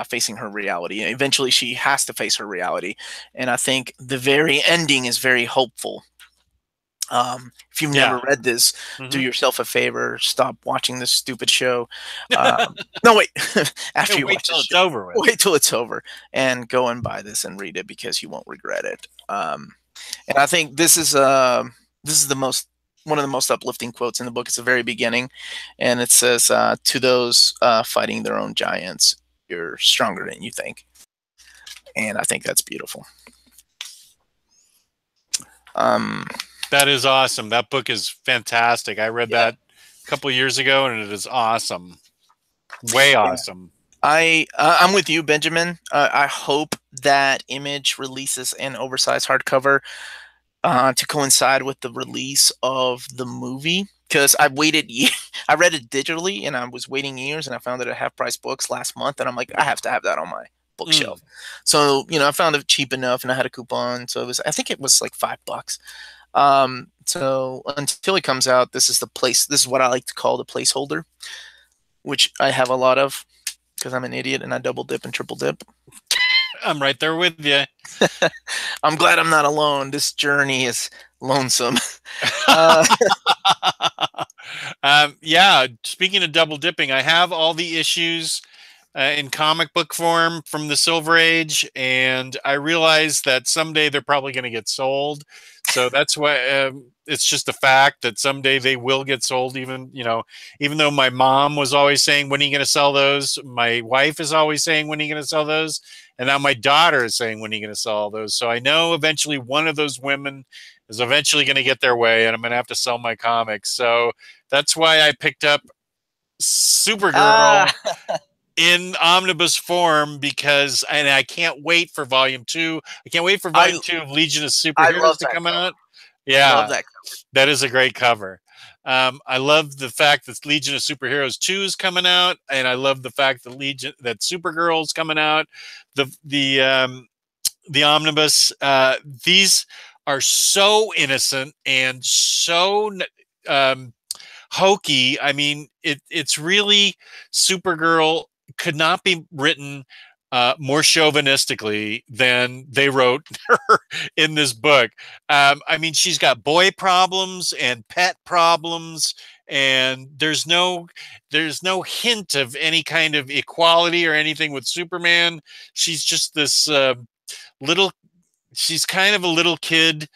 facing her reality. And eventually, she has to face her reality, and I think the very ending is very hopeful. If you've never Yeah. read this, do Hmm. yourself a favor, stop watching this stupid show. No, wait. After you Wait watch till this it's show, over with. wait till it's over and go and buy this and read it because you won't regret it. And I think this is the most one of the most uplifting quotes in the book. It's the very beginning, and it says, "To those fighting their own giants, you're stronger than you think." And I think that's beautiful. Um, That is awesome. That book is fantastic. I read yeah, that a couple years ago, and it is awesome. Way yeah. awesome. I'm with you, Benjamin. I hope that Image releases an oversized hardcover to coincide with the release of the movie. Because I waited, I read it digitally, and I was waiting years, and I found it at Half Price Books last month, and I'm like, I have to have that on my Mm. bookshelf. So I found it cheap enough, and I had a coupon, so I think it was like $5. So until it comes out, this is the place. This is what I like to call the placeholder, which I have a lot of because I'm an idiot and I double dip and triple dip. I'm right there with you. I'm glad I'm not alone. This journey is lonesome. uh, Yeah, speaking of double dipping, I have all the issues in comic book form from the Silver Age, and I realize that someday they're probably going to get sold. So that's why it's just a fact that someday they will get sold. Even though my mom was always saying, "When are you going to sell those?" My wife is always saying, "When are you going to sell those?" And now my daughter is saying, "When are you going to sell all those?" So I know eventually one of those women is eventually going to get their way, and I'm going to have to sell my comics. So that's why I picked up Supergirl ah, in omnibus form and I can't wait for volume 2. I can't wait for I volume 2 of Legion of I Superheroes love to that come cover. out. Love Yeah, that. that is a great cover. I love the fact that Legion of Superheroes 2 is coming out, and I love the fact that Supergirl is coming out. The omnibus. These are so innocent and so um, hokey. I mean, it's really Supergirl could not be written more chauvinistically than they wrote her in this book. I mean, she's got boy problems and pet problems, and there's no hint of any kind of equality or anything with Superman. She's just this little. She's kind of a little kid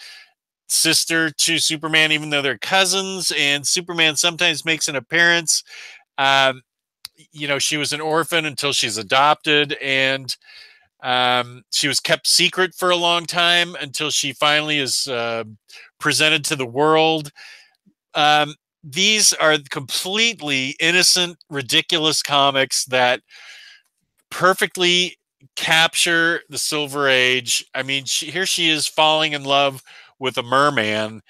sister to Superman, even though they're cousins. And Superman sometimes makes an appearance. Um, she was an orphan until she's adopted, and she was kept secret for a long time until she finally is presented to the world. Um, these are completely innocent, ridiculous comics that perfectly capture the Silver Age. I mean, here she is falling in love with a merman.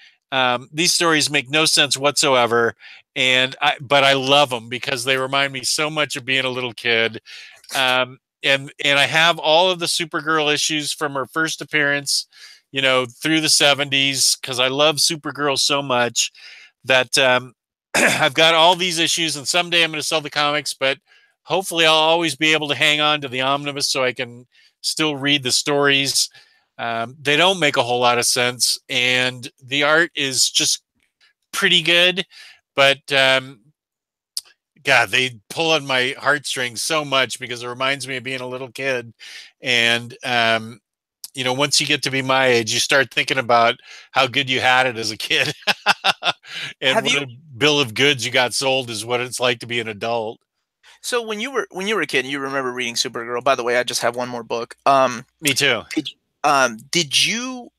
These stories make no sense whatsoever, but I love them because they remind me so much of being a little kid. And I have all of the Supergirl issues from her first appearance, through the 70s, because I love Supergirl so much that I've got all these issues, and someday I'm going to sell the comics, but hopefully I'll always be able to hang on to the omnibus so I can still read the stories. They don't make a whole lot of sense, and the art is just pretty good, but God, they pull on my heartstrings so much because it reminds me of being a little kid. And once you get to be my age, you start thinking about how good you had it as a kid, and Have what you? a bill of goods you got sold is what it's like to be an adult. So when you were a kid, you remember reading Supergirl. By the way, I just have one more book. Me too. Did you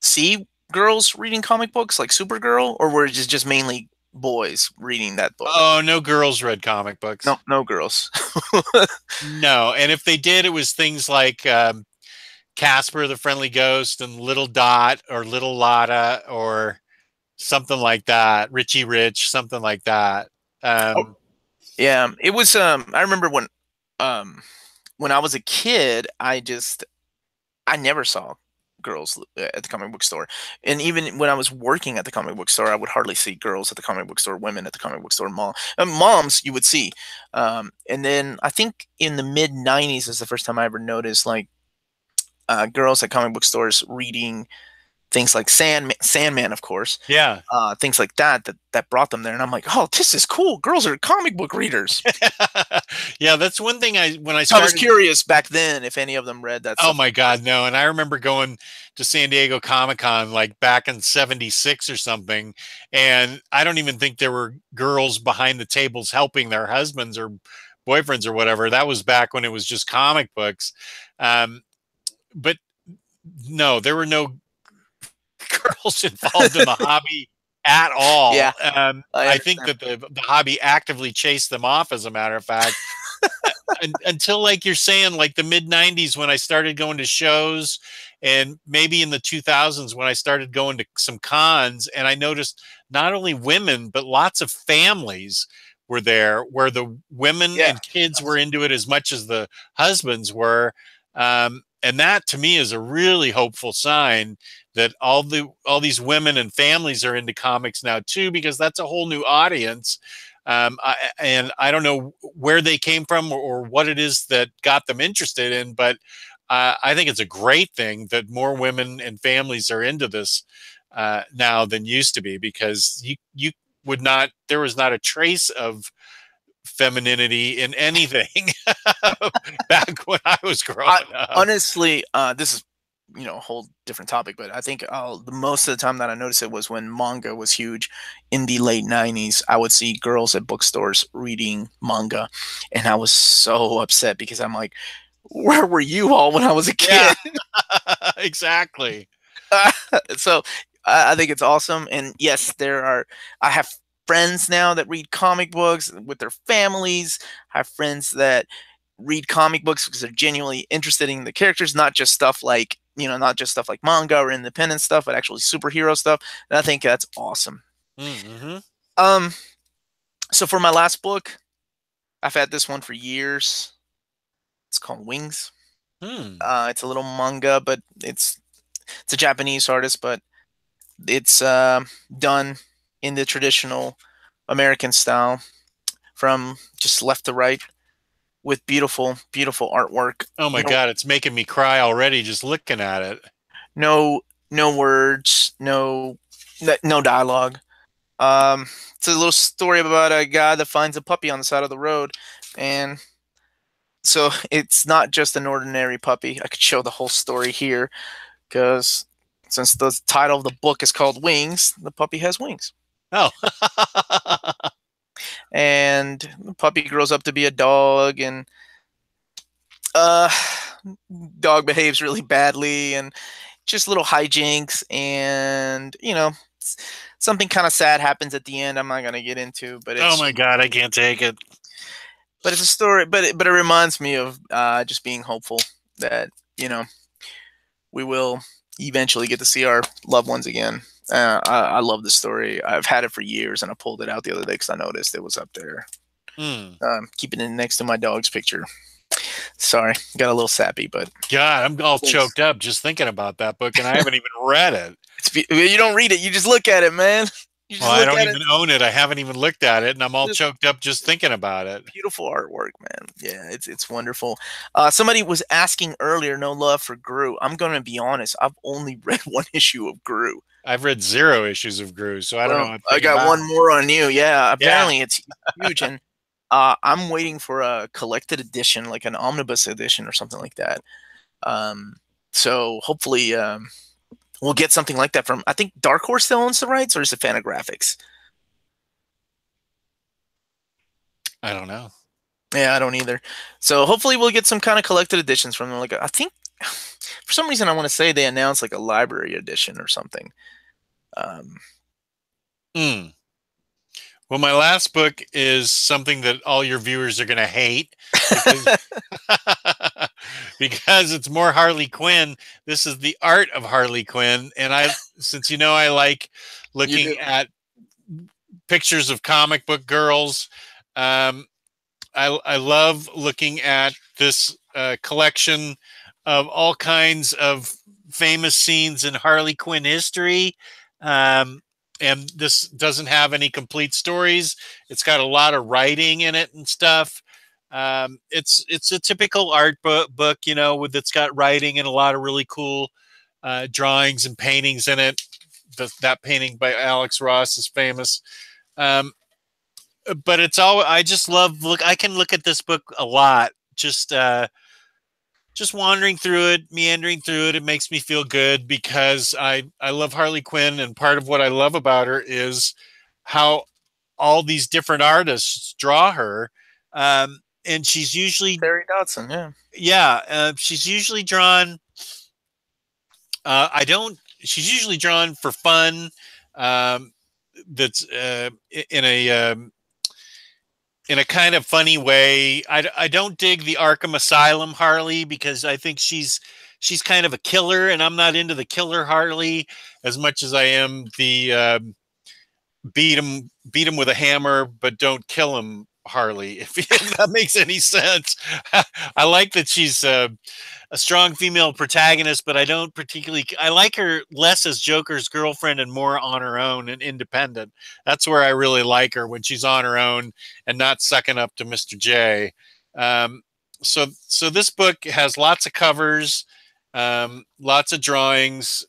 see girls reading comic books like Supergirl, or were it just mainly boys reading that book? Oh, no girls read comic books. No, no girls. No, and if they did, it was things like Casper the Friendly Ghost and Little Dot or Little Lotta or something like that. Richie Rich, something like that. Oh, Um, yeah, it was. I remember when I was a kid, I never saw girls at the comic book store, and even when I was working at the comic book store, I would hardly see girls at the comic book store, women at the comic book store, moms you would see. And then I think in the mid '90s is the first time I ever noticed like girls at comic book stores reading things like Sandman, of course, yeah. things like that brought them there, and I'm like, oh, this is cool. Girls are comic book readers. Yeah, that's one thing when I I was started. curious back then if any of them read that Oh stuff. my God, no. And I remember going to San Diego Comic-Con like back in 76 or something. And I don't even think there were girls behind the tables helping their husbands or boyfriends or whatever. That was back when it was just comic books. Um, but no, there were no girls involved in the hobby at Yeah, all. I I think understand. that the hobby actively chased them off, as a matter of fact. Until, like you're saying, like the mid 90s when I started going to shows, and maybe in the 2000s when I started going to some cons, and I noticed not only women but lots of families were there, where the women Yeah. and kids were into it as much as the husbands were. And that to me is a really hopeful sign that all these women and families are into comics now too, because that's a whole new audience. And I don't know where they came from, or what it is that got them interested in, but I think it's a great thing that more women and families are into this now than used to be, because you would not, there was not a trace of femininity in anything back when I was growing I up. honestly, this is a whole different topic, but I think the most of the time that I noticed it was when manga was huge in the late '90s. I would see girls at bookstores reading manga, and I was so upset because I'm like, where were you all when I was a Yeah, kid? exactly. So I think it's awesome, and yes, there are. I have friends now that read comic books with their families. I have friends that read comic books because they're genuinely interested in the characters, not just stuff like not just stuff like manga or independent stuff, but actually superhero stuff. And I think that's awesome. Mm-hmm. Um, so for my last book, I've had this one for years. It's called Wings. Hmm. It's a little manga, but it's a Japanese artist, but it's done in the traditional American style from just left to right. with beautiful, beautiful artwork. Oh my God, it's making me cry already just looking at it. No, no words, no dialogue. It's a little story about a guy that finds a puppy on the side of the road, and so it's not just an ordinary puppy. I could show the whole story here because since the title of the book is called Wings, the puppy has wings. Oh. And the puppy grows up to be a dog, and uh dog behaves really badly, and just little hijinks, and something kind of sad happens at the end. I'm not gonna get into, but Oh my God, I can't take it. But it's a story. But it reminds me of just being hopeful that we will eventually get to see our loved ones again. I love this story. I've had it for years, and I pulled it out the other day because I noticed it was up there. Keeping it next to my dog's picture. Sorry, got a little sappy, but God, I'm all choked up just thinking about that book, and I haven't even read it. You don't read it; you just look at it, man. Well, I don't even own it. I haven't even looked at it, and I'm all choked up just thinking about it. Beautiful artwork, man. Yeah, it's wonderful. Somebody was asking earlier, no love for Gru. I'm going to be honest. I've only read one issue of Gru. I've read 0 issues of Gru, so I don't know. I got one more on you. Yeah, apparently it's huge, and I'm waiting for a collected edition, like an omnibus edition or something like that. So hopefully we'll get something like that from, I think Dark Horse still owns the rights, or is it Fantagraphics? I don't know. Yeah, I don't either. So hopefully we'll get some kind of collected editions from them. Like, I think for some reason I want to say they announced like a library edition or something. Well, my last book is something that all your viewers are going to hate because it's more Harley Quinn. This is The Art of Harley Quinn, and since I like looking at pictures of comic book girls, I love looking at this collection of all kinds of famous scenes in Harley Quinn history. And this doesn't have any complete stories. It's got a lot of writing in it and stuff. It's a typical art book, it's got writing and a lot of really cool drawings and paintings in it. That painting by Alex Ross is famous. But it's all, I just love, I can look at this book a lot. Just wandering through it, meandering through it. It makes me feel good because I love Harley Quinn. And part of what I love about her is how all these different artists draw her. And she's usually Terry Dodson. Yeah. Yeah. She's usually drawn. She's usually drawn for fun. That's in a kind of funny way. I don't dig the Arkham Asylum Harley because I think she's kind of a killer, and I'm not into the killer Harley as much as I am the beat him with a hammer but don't kill him Harley, if that makes any sense. I like that she's a strong female protagonist, but I don't particularly, I like her less as Joker's girlfriend and more on her own and independent. That's where I really like her, when she's on her own and not sucking up to Mr. J. So this book has lots of covers, lots of drawings,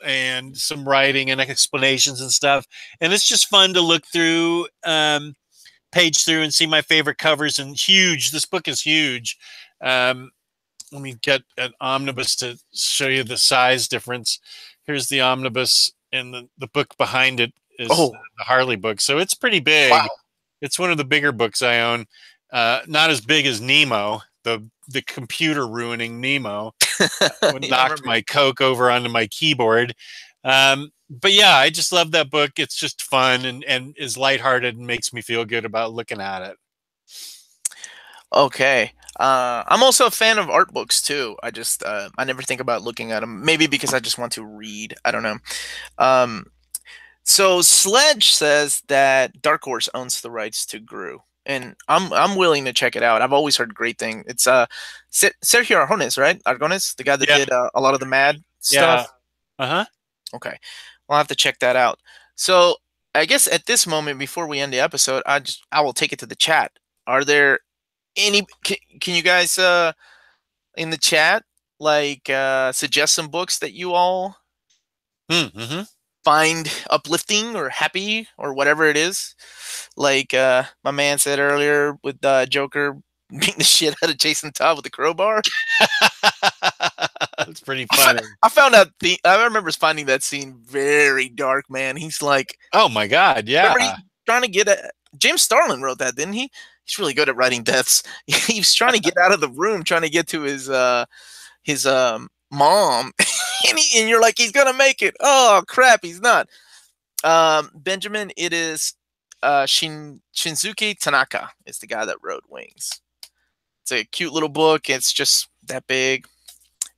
and some writing and explanations and stuff. And it's just fun to look through, page through and see my favorite covers. And huge, this book is huge. Let me get an omnibus to show you the size difference. Here's the omnibus, and the book behind it is the Harley book. So it's pretty big. Wow. It's one of the bigger books I own. Not as big as Nemo, the computer ruining Nemo. Knocked my Coke over onto my keyboard. But yeah, I just love that book. It's just fun and is lighthearted and makes me feel good about looking at it. Okay. I'm also a fan of art books too. I never think about looking at them. Maybe because I just want to read. I don't know. So Sledge says that Dark Horse owns the rights to Gru, and I'm willing to check it out. I've always heard great things. It's Sergio Argones, right? Argones, the guy that did a lot of the Mad stuff. Okay, I'll have to check that out. So I guess at this moment, before we end the episode, I will take it to the chat. Are there Can you guys in the chat like suggest some books that you all Mm-hmm. find uplifting or happy or whatever it is? Like my man said earlier with Joker beating the shit out of Jason Todd with a crowbar. That's pretty funny. I found out I remember finding that scene very dark, man. He's like, Oh my God, remember yeah. he trying to get a James Starlin wrote that, didn't he? He's really good at writing deaths. He was trying to get out of the room, trying to get to his mom, and you're like, he's gonna make it. Oh crap, he's not. Benjamin, it is Shinzuki Tanaka is the guy that wrote Wings. It's a cute little book. It's just that big.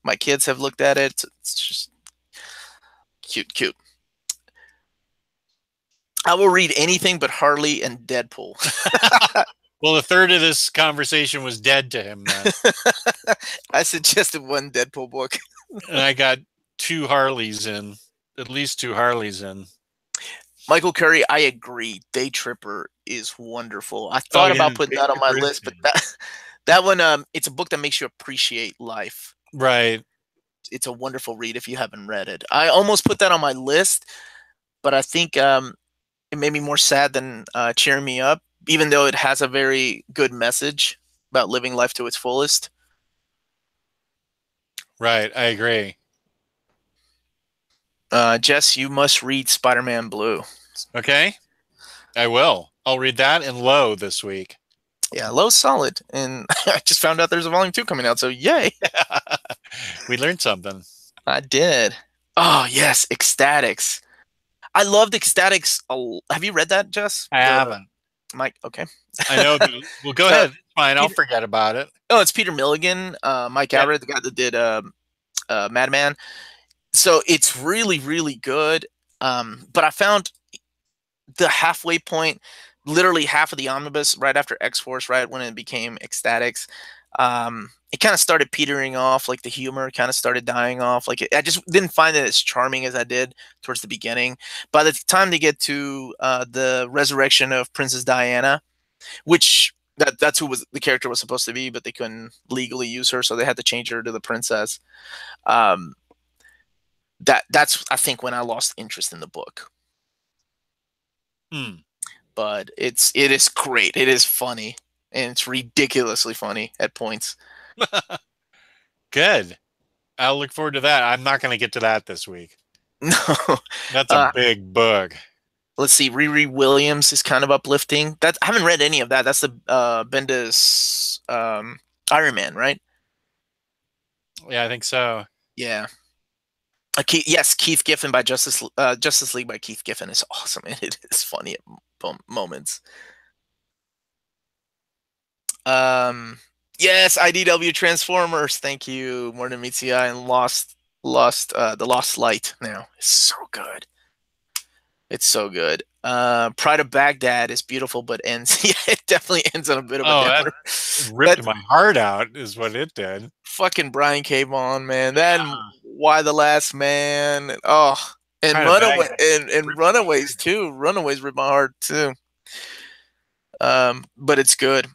My kids have looked at it. It's just cute. I will read anything but Harley and Deadpool. Well, a third of this conversation was dead to him, man. I suggested one Deadpool book. And I got two Harleys in, at least two Harleys in. Michael Curry, I agree. Day Tripper is wonderful. I thought about putting that on my list, but that one, it's a book that makes you appreciate life. Right. It's a wonderful read if you haven't read it. I almost put that on my list, but I think it made me more sad than cheering me up, even though it has a very good message about living life to its fullest. Right, I agree. Jess, you must read SpiderMan Blue. Okay, I will. I'll read that and Low this week. Yeah, Low's solid, and I just found out there's a volume 2 coming out, so yay! We learned something. I did. Oh yes, Ecstatics. I loved Ecstatics. Have you read that, Jess? I haven't. Mike, okay. I know. Well, go ahead. Fine, I'll forget about it. Oh, it's Peter Milligan, Mike Allred, the guy that did Madman. So it's really, really good. But I found the halfway point, literally half of the omnibus, right after X-Force, right when it became Ecstatics. It kind of started petering off, like the humor kind of started dying off. Like I just didn't find it as charming as I did towards the beginning. By the time they get to the resurrection of Princess Diana, which that's who the character was supposed to be, but they couldn't legally use her, so they had to change her to the princess. That's I think when I lost interest in the book. But it is great. It is funny, and it's ridiculously funny at points. Good. I'll look forward to that. I'm not going to get to that this week. No, that's a big book. Let's see. Riri Williams is kind of uplifting. I haven't read any of that. That's the Bendis Iron Man, right? Yeah, I think so. Yeah. Yes, Keith Giffen by Justice League by Keith Giffen is awesome, and it is funny at moments. Yes, IDW Transformers. Thank you, Morton Meets the Eye, and the Lost Light. Now it's so good. It's so good. Pride of Baghdad is beautiful, but ends. Yeah, it definitely ends on a bit of a downer. That ripped my heart out, is what it did. Fucking Brian K. Vaughan, man. Then Why the Last Man? And Runaways too. Runaways ripped my heart too. But it's good.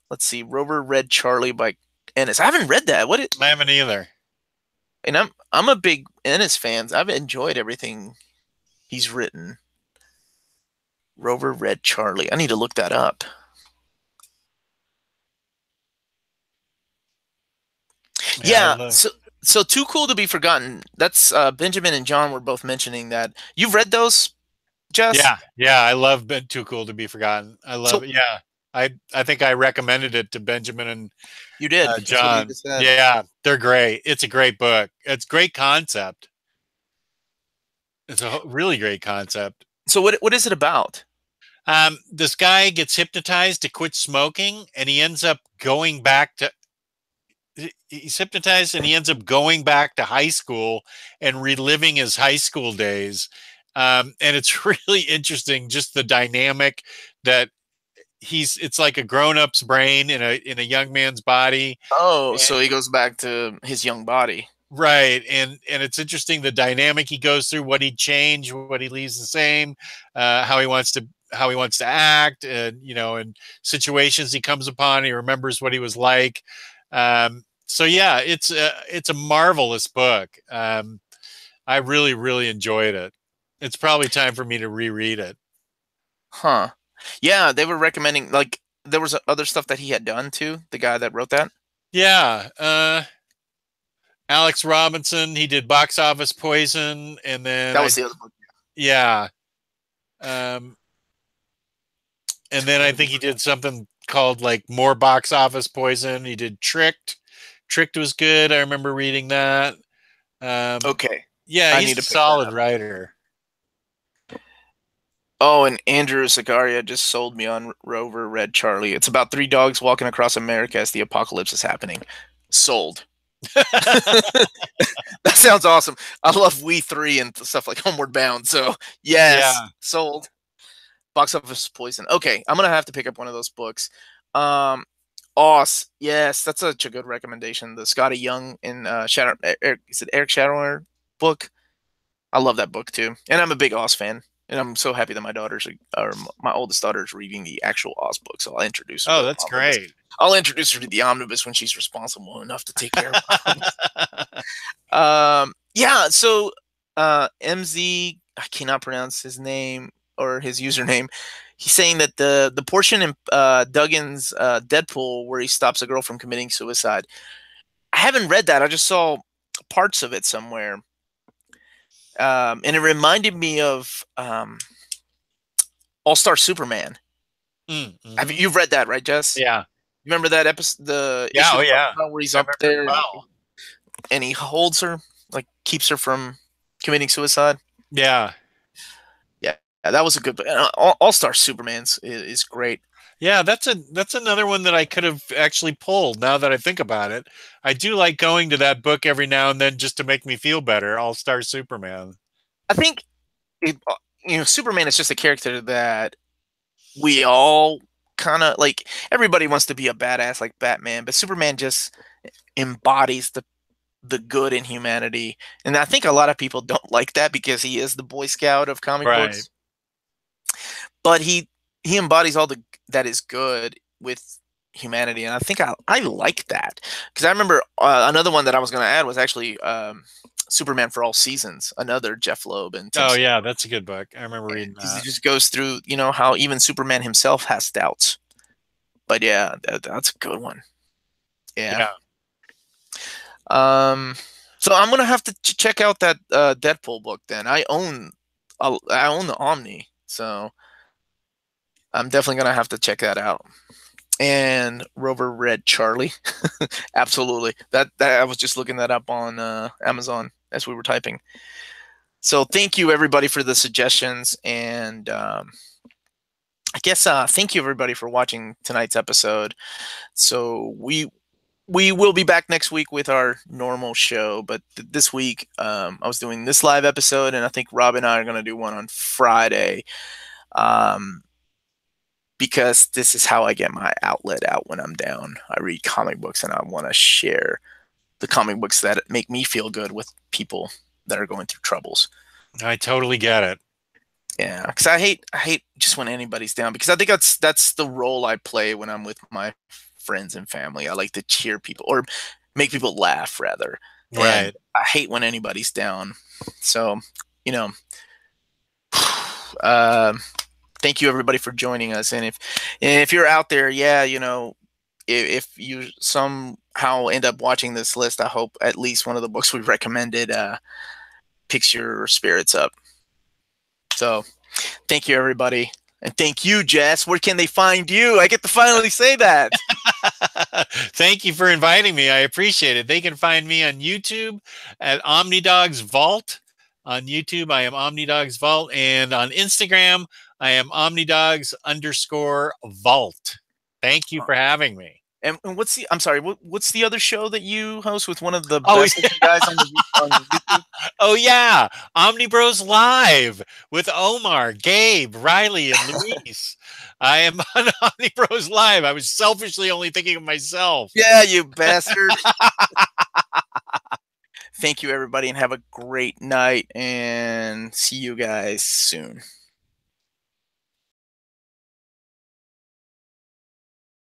Let's see. Rover Red Charlie by Ennis. I haven't read that. I haven't either. And I'm a big Ennis fan. I've enjoyed everything he's written. Rover Red Charlie. I need to look that up. Yeah. So Too Cool to Be Forgotten. That's Benjamin and John were both mentioning that. You've read those, Jess? Yeah. I love Too Cool to Be Forgotten. I love it. Yeah. I think I recommended it to Benjamin and you did, John. Yeah, they're great. It's a great book. It's a great concept. It's a really great concept. So what is it about? This guy gets hypnotized to quit smoking, and he ends up going back to. He's hypnotized, and he ends up going back to high school and reliving his high school days. And it's really interesting, just the dynamic that. It's like a grown-up's brain in a young man's body. Oh, so he goes back to his young body. Right. And it's interesting the dynamic he goes through, what he'd change, what he leaves the same, how he wants to how he wants to act, and in situations he comes upon, he remembers what he was like. So yeah, it's a marvelous book. I really, really enjoyed it. It's probably time for me to reread it. Huh. Yeah, they were recommending, like, there was other stuff that he had done too, the guy that wrote that. Yeah, Alex Robinson. He did Box Office Poison, and then That was the other book. yeah, um, and then I think he did something called like More Box Office Poison. He did Tricked. Tricked was good. I remember reading that. Okay. Yeah, I he's need a to pick that solid up. writer. Oh, and Andrew Zagaria just sold me on Rover Red Charlie. It's about three dogs walking across America as the apocalypse is happening. Sold. That sounds awesome. I love We Three and stuff like Homeward Bound. So yes, Yeah. sold. Box Office Poison. Okay, I'm gonna have to pick up one of those books. Um, Oz. Yes, that's such a good recommendation. The Scotty Young and Shadow. Is it Eric Shadowler book? I love that book too, and I'm a big Oz fan. And I'm so happy that my daughters or my oldest daughter is reading the actual Oz book. So I'll introduce her Oh, to the that's omnibus. great. I'll introduce her to the omnibus when she's responsible enough to take care of it. Yeah, so MZ, I cannot pronounce his name or his username. He's saying that the portion in Duggan's Deadpool where he stops a girl from committing suicide. I haven't read that. I just saw parts of it somewhere. And it reminded me of All-Star Superman. Mm-hmm. You've read that, right, Jess? Yeah. You remember that episode, the Yeah. issue Oh, that talks yeah. about where he's I up remember it there well. and he holds her, like keeps her from committing suicide? Yeah. Yeah, that was a good. All-Star Superman's is great. Yeah, that's another one that I could have actually pulled now that I think about it. I do like going to that book every now and then just to make me feel better. All-Star Superman. I think it, Superman is just a character that we all kind of like. Everybody wants to be a badass like Batman, but Superman just embodies the good in humanity, and I think a lot of people don't like that because he is the Boy Scout of comic Right. books. But he embodies all the that is good with humanity, and I think I like that because I remember another one that I was going to add was actually Superman for All Seasons, another Jeff Loeb and Tim Oh Sale, yeah, that's a good book. I remember reading because it that. just goes through how even Superman himself has doubts. But yeah, that's a good one. Yeah. Yeah. So I'm gonna have to check out that Deadpool book. Then I own the Omni, so I'm definitely gonna have to check that out. And Rover Red Charlie, absolutely. That I was just looking that up on Amazon as we were typing. So thank you everybody for the suggestions, and I guess thank you everybody for watching tonight's episode. So we will be back next week with our normal show, but this week I was doing this live episode, and I think Rob and I are going to do one on Friday. Because this is how I get my outlet out when I'm down. I read comic books and I want to share the comic books that make me feel good with people that are going through troubles. I totally get it. Yeah, because I hate just when anybody's down, because I think that's the role I play when I'm with my friends and family. I like to cheer people or make people laugh rather. And Right. I hate when anybody's down. So, you know, thank you everybody for joining us. And if you're out there, yeah, if you somehow end up watching this list, I hope at least one of the books we recommended picks your spirits up. So thank you everybody. And thank you, Jess. Where can they find you? I get to finally say that. Thank you for inviting me. I appreciate it. They can find me on YouTube at Omnidog's Vault. On YouTube, I am Omnidog's Vault. And on Instagram, I am Omnidogs_Vault. Thank you for having me. And I'm sorry, what's the other show that you host with one of the Oh, best looking guys on YouTube? Oh, yeah. Omnibros Live with Omar, Gabe, Riley, and Luis. I am on Omnibros Live. I was selfishly only thinking of myself. Yeah, you bastard. Thank you, everybody, and have a great night, and see you guys soon.